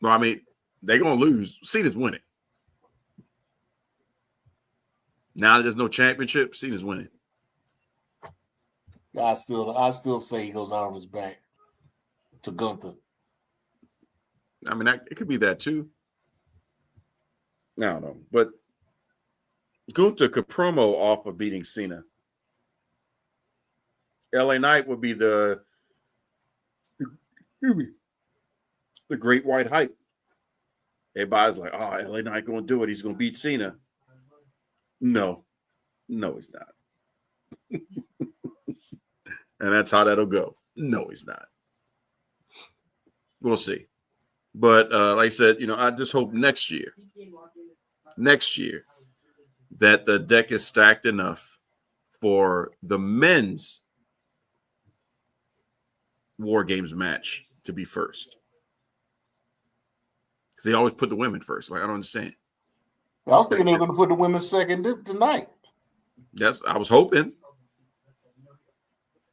Well, I mean, they're gonna lose. Cena's winning. Now that there's no championship, Cena's winning. I still say he goes out on his back to Gunther. I mean, it could be that too. I don't know, but Gunther could promo off of beating Cena. LA Knight would be the great white hype. Everybody's like, oh, LA Knight going to do it. He's going to beat Cena. No, he's not. And that's how that'll go. No, he's not. We'll see. But like I said, I just hope next year, that the deck is stacked enough for the men's War Games match to be first. Because they always put the women first. Like, I don't understand. I was thinking they were going to put the women second tonight. Yes, I was hoping.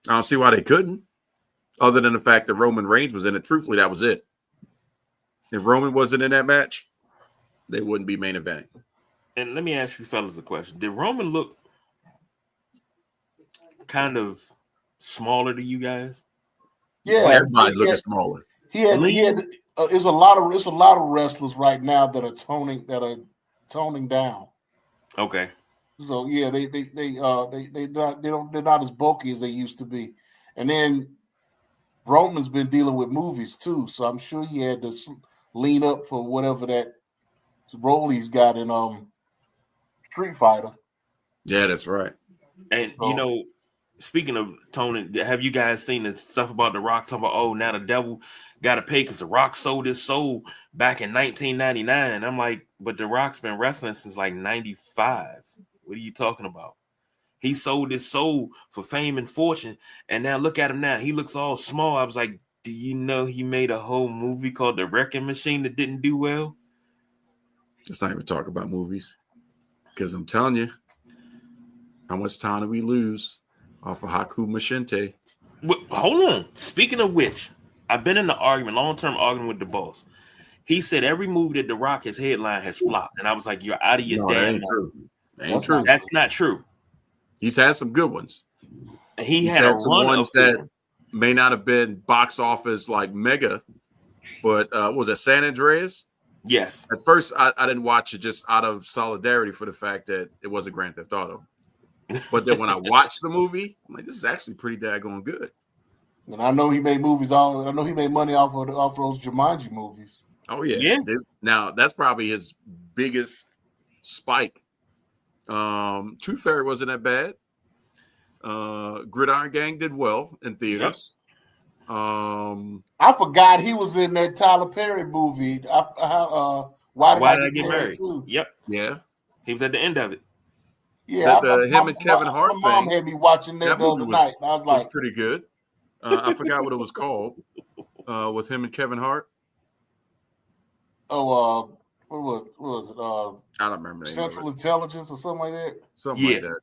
I don't see why they couldn't. Other than the fact that Roman Reigns was in it. Truthfully, that was it. If Roman wasn't in that match, they wouldn't be main eventing. And let me ask you fellas a question. Did Roman look kind of smaller to you guys? Yeah, everybody's looking smaller. He had. It's a lot of wrestlers right now that are toning down. Okay. So yeah, they're not as bulky as they used to be, and then Roman's been dealing with movies too, so I'm sure he had to lean up for whatever that role he's got in Street Fighter. Yeah, that's right. And speaking of toning, have you guys seen the stuff about The Rock talking about, oh, now the devil got to pay because The Rock sold his soul back in 1999? And I'm like, but The Rock's been wrestling since like 95. What are you talking about? He sold his soul for fame and fortune, and now look at him now. He looks all small. I was like, do you know he made a whole movie called The Wrecking Machine that didn't do well? Let's not even talk about movies, because I'm telling you, how much time do we lose off of Haku Machinte? Hold on. Speaking of which, I've been in an argument, long-term argument with the boss. He said every movie that The Rock has headline has flopped, and I was like, "You're out of your No, that damn ain't mind." true. That ain't true. That's not true. He's had some good ones. He's had some run ones of that may not have been box office like mega, but was it San Andreas? Yes. At first, I didn't watch it just out of solidarity for the fact that it wasn't Grand Theft Auto. But then when I watched the movie, I'm like, this is actually pretty daggone good. And I know he made movies. I know he made money off of those Jumanji movies. Oh yeah. Now that's probably his biggest spike. Tooth Fairy wasn't that bad. Gridiron Gang did well in theaters. Yep. I forgot he was in that Tyler Perry movie. Why did I get married too? Yep. Yeah. He was at the end of it. Yeah. Him and Kevin Hart my mom had me watching that the other night. I was like, pretty good. I forgot what it was called. With him and Kevin Hart. Oh, what was it? I don't remember. Central Intelligence or something like that. Something like that.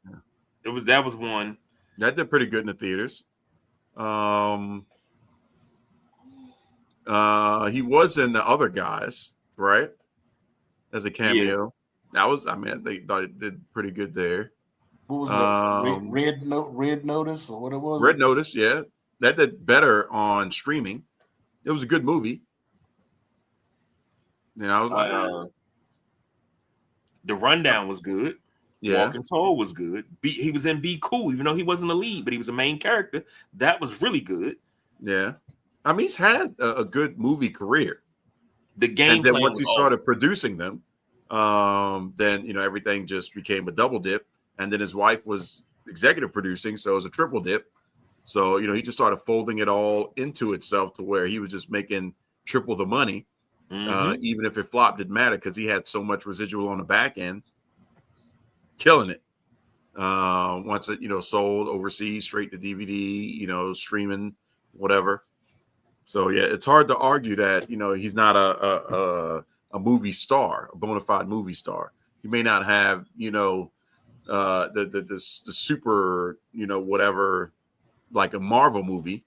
Yeah. That was one. That did pretty good in the theaters. He was in The Other Guys, right? As a cameo. Yeah. They thought it did pretty good there. What was that? Red Notice or what it was? Red Notice, yeah. That did better on streaming. It was a good movie. I was like, The Rundown was good. Yeah. Walking Tall was good. He was in Be Cool, even though he wasn't the lead, but he was a main character. That was really good. Yeah. He's had a good movie career. The game. And then once he started producing them, then everything just became a double dip. And then his wife was executive producing, so it was a triple dip. So he just started folding it all into itself to where he was just making triple the money. Mm-hmm. Even if it flopped, didn't matter because he had so much residual on the back end, killing it. Once it sold overseas, straight to DVD, streaming, whatever. So yeah, it's hard to argue that he's not a movie star, a bona fide movie star. He may not have the super whatever, like a Marvel movie,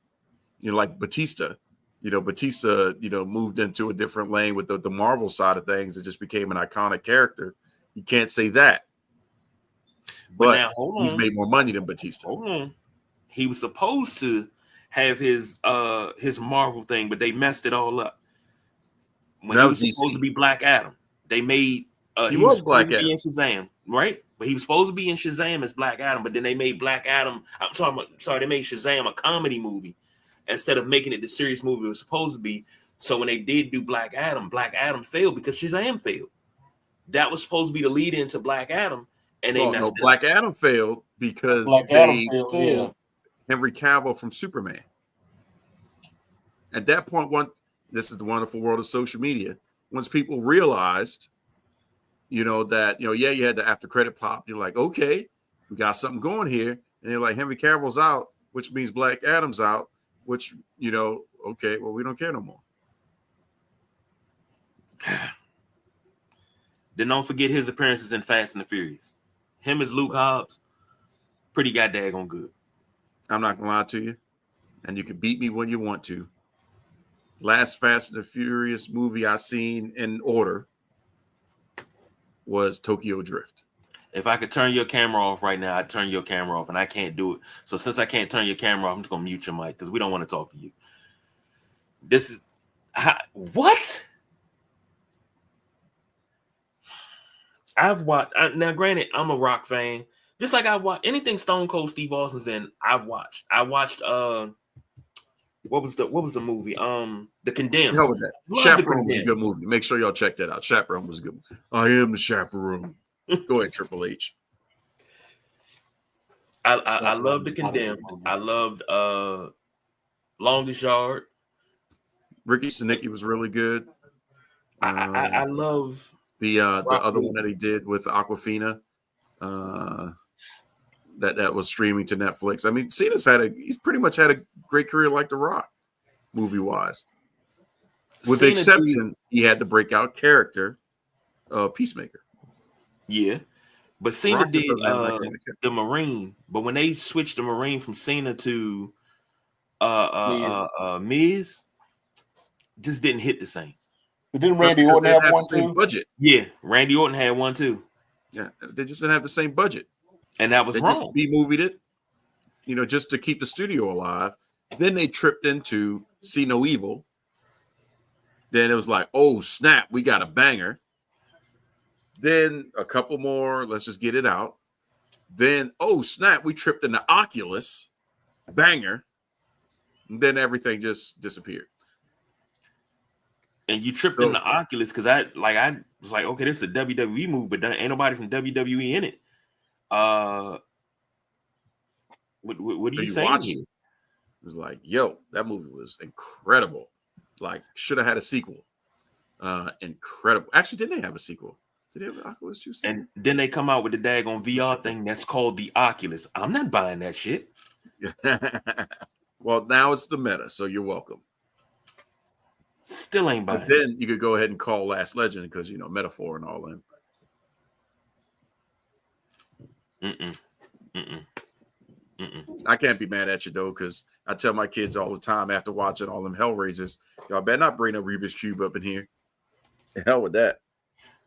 like Batista. Batista, moved into a different lane with the Marvel side of things. It just became an iconic character. You can't say that. But now, he's made more money than Batista. Hold on. He was supposed to have his Marvel thing, but they messed it all up. When he was supposed to be Black Adam, they made he was Black Adam in Shazam, right? But he was supposed to be in Shazam as Black Adam, but then they made Black Adam. They made Shazam a comedy movie instead of making it the serious movie it was supposed to be. So when they did do Black Adam failed because Shazam failed. That was supposed to be the lead into Black Adam, and they messed it Black up. Adam failed because they pulled Henry Cavill from Superman. At that point, this is the wonderful world of social media. Once people realized, that you had the after credit pop. You're like, okay, we got something going here, and they're like, Henry Cavill's out, which means Black Adam's out. Which, okay, well, we don't care no more. Then don't forget his appearances in Fast and the Furious. Him as Luke Hobbs, pretty goddamn good. I'm not gonna lie to you, and you can beat me when you want to. Last Fast and the Furious movie I seen in order was Tokyo Drift. If I could turn your camera off right now, I'd turn your camera off, and I can't do it. So since I can't turn your camera off, I'm just gonna mute your mic because we don't want to talk to you. This is what I've watched. Now, granted, I'm a Rock fan. Just like I watch anything Stone Cold Steve Austin's in, I've watched. I watched what was the movie? The Condemned. Hell with that. Chaperone was a good movie. Make sure y'all check that out. Chaperone was a good movie. I am the chaperone. Go ahead, Triple H. I loved The Condemned. I loved Longest Yard. Ricky Stenicki was really good. I love the other one that he did with Aquafina. that was streaming to Netflix. I mean, Cena's he's pretty much had a great career like The Rock, movie wise. With the exception, he had the breakout character of Peacemaker. Yeah. But Cena did the Marine, but when they switched the Marine from Cena to Miz, just didn't hit the same. But didn't Randy Orton have one too? Budget. Yeah, Randy Orton had one too. Yeah, they just didn't have the same budget, and that was wrong. They B-movied it, just to keep the studio alive. Then they tripped into See No Evil. Then it was like, oh snap, we got a banger. Then a couple more, let's just get it out. Then, oh snap, we tripped into Oculus, banger. And then everything just disappeared. And you tripped into Oculus because I was like, okay, this is a WWE move, but ain't nobody from WWE in it. What are you saying here? It was like, yo, that movie was incredible. Like, should have had a sequel. Incredible. Actually, didn't they have a sequel? Did they have an Oculus 2 sequel? And then they come out with the daggone VR thing that's called the Oculus. I'm not buying that shit. Well, now it's the meta, so you're welcome. Still ain't buying. But then you could go ahead and call Last Legend because metaphor and all that. I can't be mad at you though, because I tell my kids all the time after watching all them Hellraisers, y'all better not bring a Rubik's Cube up in here. The hell with that.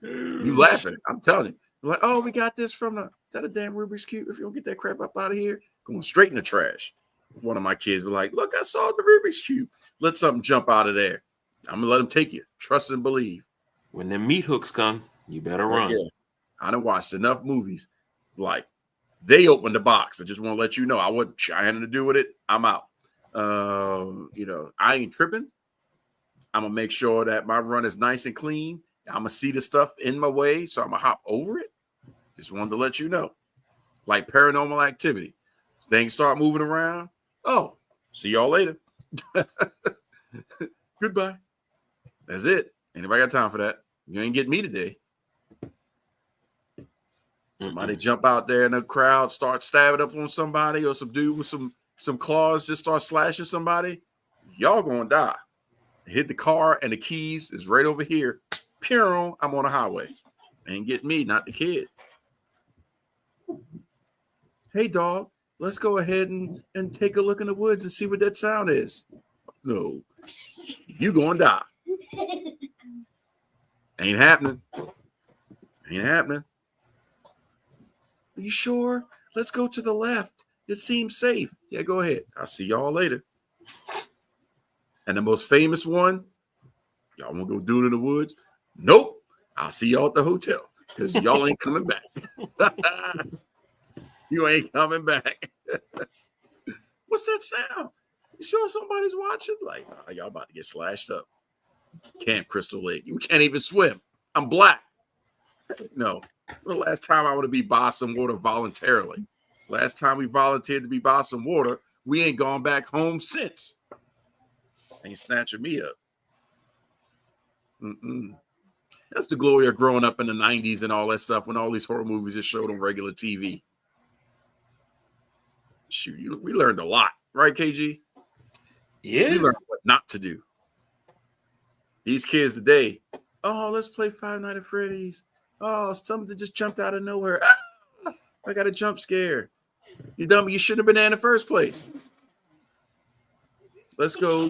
You laughing? I'm telling you. You're like, oh, we got this from is that a damn Rubik's Cube? If you don't get that crap up out of here, going straight in the trash. One of my kids be like, look, I saw the Rubik's Cube. Let something jump out of there. I'm gonna let them take you. Trust and believe. When the meat hooks come, you better run. Yeah. I done watched enough movies. Like, they opened the box. I just want to let you know I wasn't trying to do with it. I'm out. I ain't tripping. I'm gonna make sure that my run is nice and clean. I'm gonna see the stuff in my way, so I'm gonna hop over it. Just wanted to let you know. Like Paranormal Activity. Things start moving around. Oh, see y'all later. Goodbye. That's it. Anybody got time for that? You ain't getting me today. Somebody jump out there in the crowd, start stabbing up on somebody, or some dude with some claws just start slashing somebody. Y'all gonna die. Hit the car and the keys is right over here. Pew, I'm on the highway. Ain't getting me, not the kid. Hey, dog, let's go ahead and take a look in the woods and see what that sound is. No, you gonna die. Ain't happening. Ain't happening. Are you sure? Let's go to the left. It seems safe. Yeah, go ahead. I'll see y'all later. And the most famous one, y'all want to go do it in the woods? Nope. I'll see y'all at the hotel because y'all ain't coming back. You ain't coming back. What's that sound? You sure somebody's watching? Like, y'all about to get slashed up. Camp Crystal Lake. You can't even swim. I'm black. No. The last time I want to be by some water voluntarily. Last time we volunteered to be by some water, we ain't gone back home since. Ain't snatching me up. That's the glory of growing up in the 90s and all that stuff when all these horror movies are showed on regular TV. Shoot, we learned a lot, right, KG? Yeah. We learned what not to do. These kids today, oh, let's play Five Nights at Freddy's. Oh, something just jumped out of nowhere. Ah, I got a jump scare. You dummy, you shouldn't have been there in the first place. Let's go,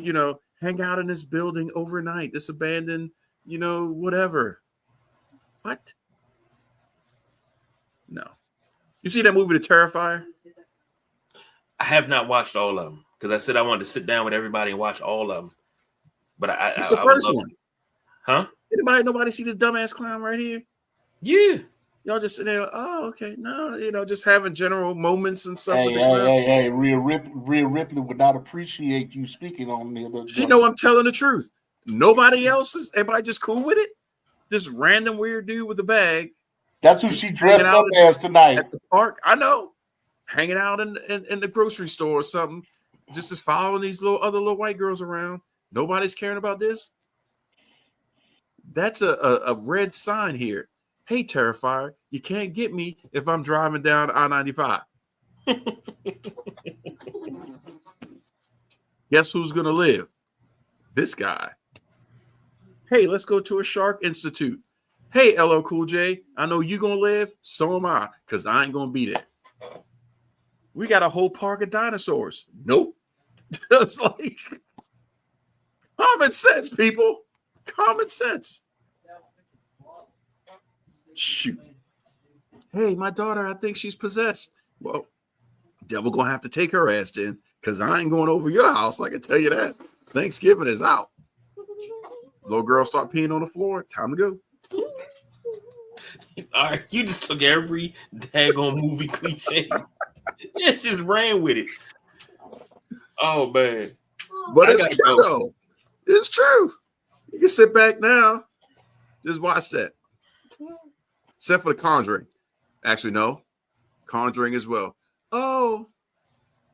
hang out in this building overnight, this abandoned, whatever. What? No. You see that movie, The Terrifier? I have not watched all of them because I said I wanted to sit down with everybody and watch all of them. But it's the first one. Huh? Nobody see this dumbass clown right here? Yeah. Y'all just sitting there, oh, okay. No, just having general moments and stuff. Hey, Rhea Ripley would not appreciate you speaking on the other. She know I'm telling the truth. Nobody else is. Everybody just cool with it? This random weird dude with a bag. That's who she dressed up as tonight. At the park. I know. Hanging out in the grocery store or something. Just as following these other little white girls around. Nobody's caring about this. That's a red sign here. Hey, Terrifier, you can't get me if I'm driving down I-95. Guess who's gonna live? This guy. Hey, let's go to a Shark Institute. Hey, LL Cool J, I know you gonna live. So am I, because I ain't gonna be there. We got a whole park of dinosaurs. Nope. It's like common sense, people. Common sense. Shoot. Hey, my daughter, I think she's possessed. Well, devil gonna have to take her ass in, because I ain't going over your house. I can tell you that. Thanksgiving is out. Little girl start peeing on the floor. Time to go. All right, you just took every daggone movie cliche. Yeah, just ran with it. Oh man. But I it's gotta true go. though. It's true. You can sit back now. Just watch that. Except for The Conjuring. Actually, no. Conjuring as well. Oh,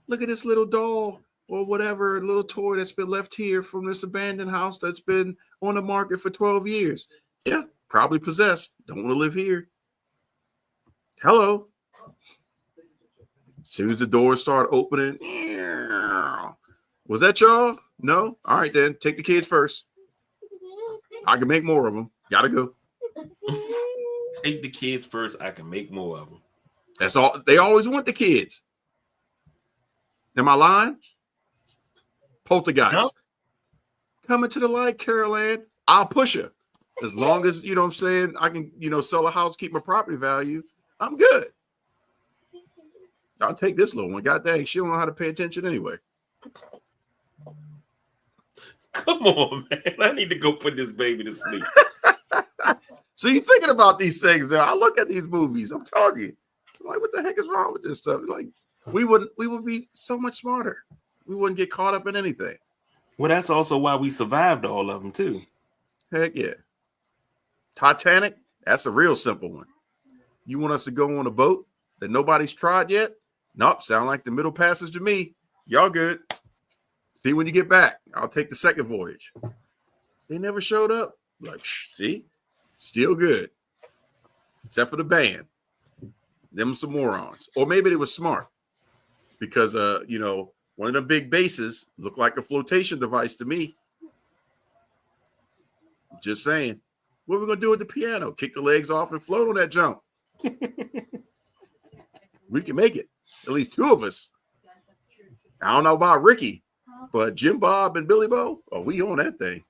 look at this little doll or whatever, little toy that's been left here from this abandoned house that's been on the market for 12 years. Yeah, probably possessed. Don't want to live here. Hello. As soon as the doors start opening, was that y'all? No? All right, then. Take the kids first. I can make more of them. Gotta go. Take the kids first. I can make more of them. That's all. They always want the kids. Am I lying? Poltergeist. No. Coming to the light, Carol Ann. I'll push her. As long as, you know what I'm saying, I can, sell a house, keep my property value, I'm good. I'll take this little one. God dang, she don't know how to pay attention anyway. Come on, man. I need to go put this baby to sleep. So you're thinking about these things. I look at these movies. I'm talking. I'm like, what the heck is wrong with this stuff? Like, we would be so much smarter. We wouldn't get caught up in anything. Well, that's also why we survived all of them, too. Heck yeah. Titanic, that's a real simple one. You want us to go on a boat that nobody's tried yet? Nope, sound like the middle passage to me. Y'all good. See when you get back. I'll take the second voyage. They never showed up. Like, see? Still good. Except for the band. Them some morons. Or maybe they were smart. Because, one of them big bases looked like a flotation device to me. Just saying. What are we going to do with the piano? Kick the legs off and float on that jump. We can make it. At least two of us. I don't know about Ricky, but Jim Bob and Billy Bo, we on that thing.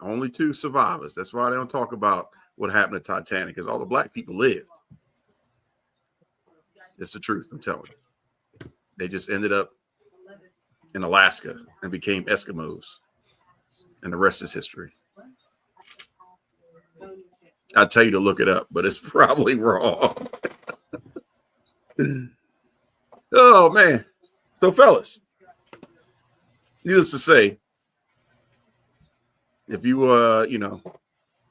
Only two survivors. That's why they don't talk about what happened to Titanic, because all the black people lived. It's the truth, I'm telling you. They just ended up in Alaska and became Eskimos. And the rest is history. I'll tell you to look it up, but it's probably wrong. Oh, man. So, fellas, needless to say, if you,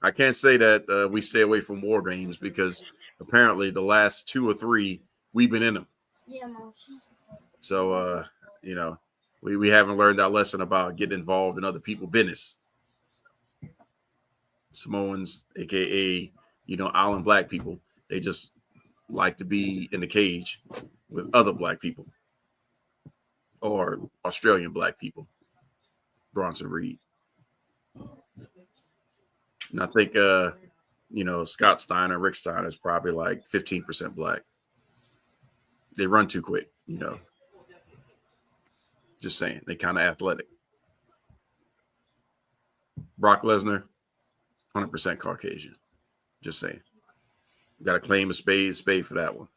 I can't say that we stay away from war games, because apparently the last 2 or 3, we've been in them. Yeah, Mom. So, we haven't learned our lesson about getting involved in other people's business. Samoans, a.k.a., island black people, they just like to be in the cage with other black people, or Australian black people. Bronson Reed. And I think, Scott Steiner, Rick Steiner is probably like 15% black. They run too quick, Just saying. They kind of athletic. Brock Lesnar, 100% Caucasian. Just saying. Got to claim a spade for that one.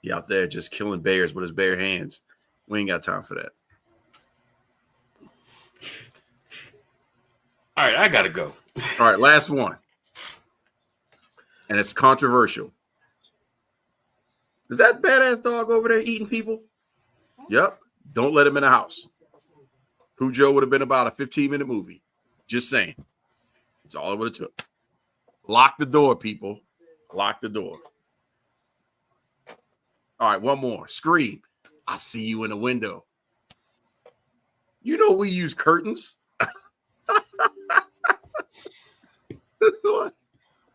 He out there just killing bears with his bare hands. We ain't got time for that. All right, I got to go. All right, last one. And it's controversial. Is that badass dog over there eating people? Yep. Don't let him in the house. Cujo would have been about a 15-minute movie. Just saying. That's all it would have took. Lock the door, people. Lock the door. All right, one more. Scream. I see you in the window. We use curtains.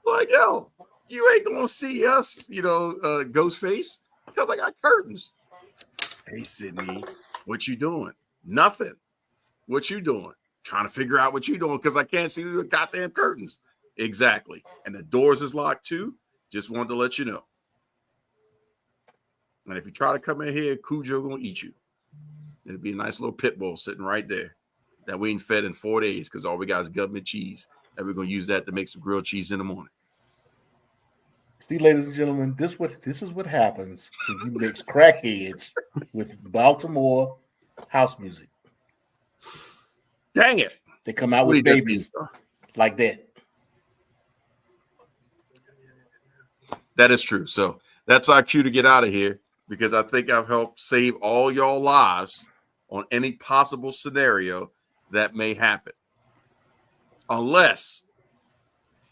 Like, yo, you ain't gonna see us, Ghostface. Because I got curtains. Hey, Sydney, what you doing? Nothing. What you doing? Trying to figure out what you doing because I can't see the goddamn curtains. Exactly. And the doors is locked too. Just wanted to let you know. And if you try to come in here, Cujo gonna eat you. It'll be a nice little pit bull sitting right there that we ain't fed in 4 days because all we got is government cheese. And we're gonna use that to make some grilled cheese in the morning. See, ladies and gentlemen, this is what happens when you mix crackheads with Baltimore house music. Dang it. They come out with babies like that. That is true. So that's our cue to get out of here because I think I've helped save all y'all lives on any possible scenario that may happen. Unless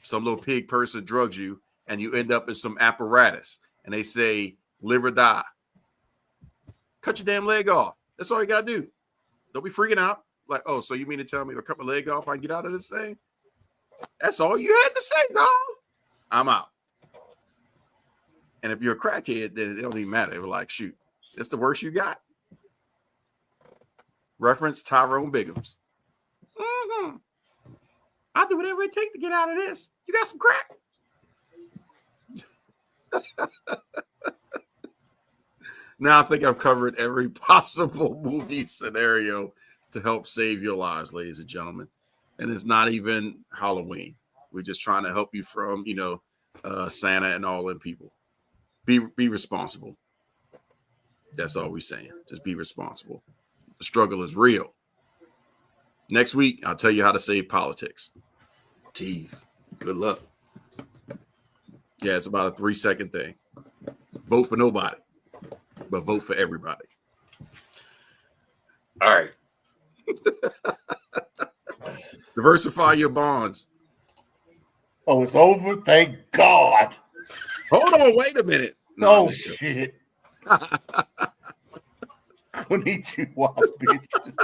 some little pig person drugs you and you end up in some apparatus and they say, live or die. Cut your damn leg off. That's all you got to do. Don't be freaking out. Like, oh, so you mean to tell me to cut my leg off? I can get out of this thing? That's all you had to say, dog. I'm out. And if you're a crackhead, then it don't even matter. They were like, shoot, that's the worst you got. Reference Tyrone Biggums. Mm-hmm. I'll do whatever it takes to get out of this. You got some crack. Now I think I've covered every possible movie scenario to help save your lives, ladies and gentlemen. And it's not even Halloween. We're just trying to help you from, Santa and all them people. Be responsible. That's all we're saying. Just be responsible. The struggle is real. Next week, I'll tell you how to save politics. Jeez. Good luck. Yeah, it's about a 3-second thing. Vote for nobody, but vote for everybody. All right. Diversify your bonds. Oh, it's over? Thank God. Hold on, wait a minute. No, shit. I need you wild bitches.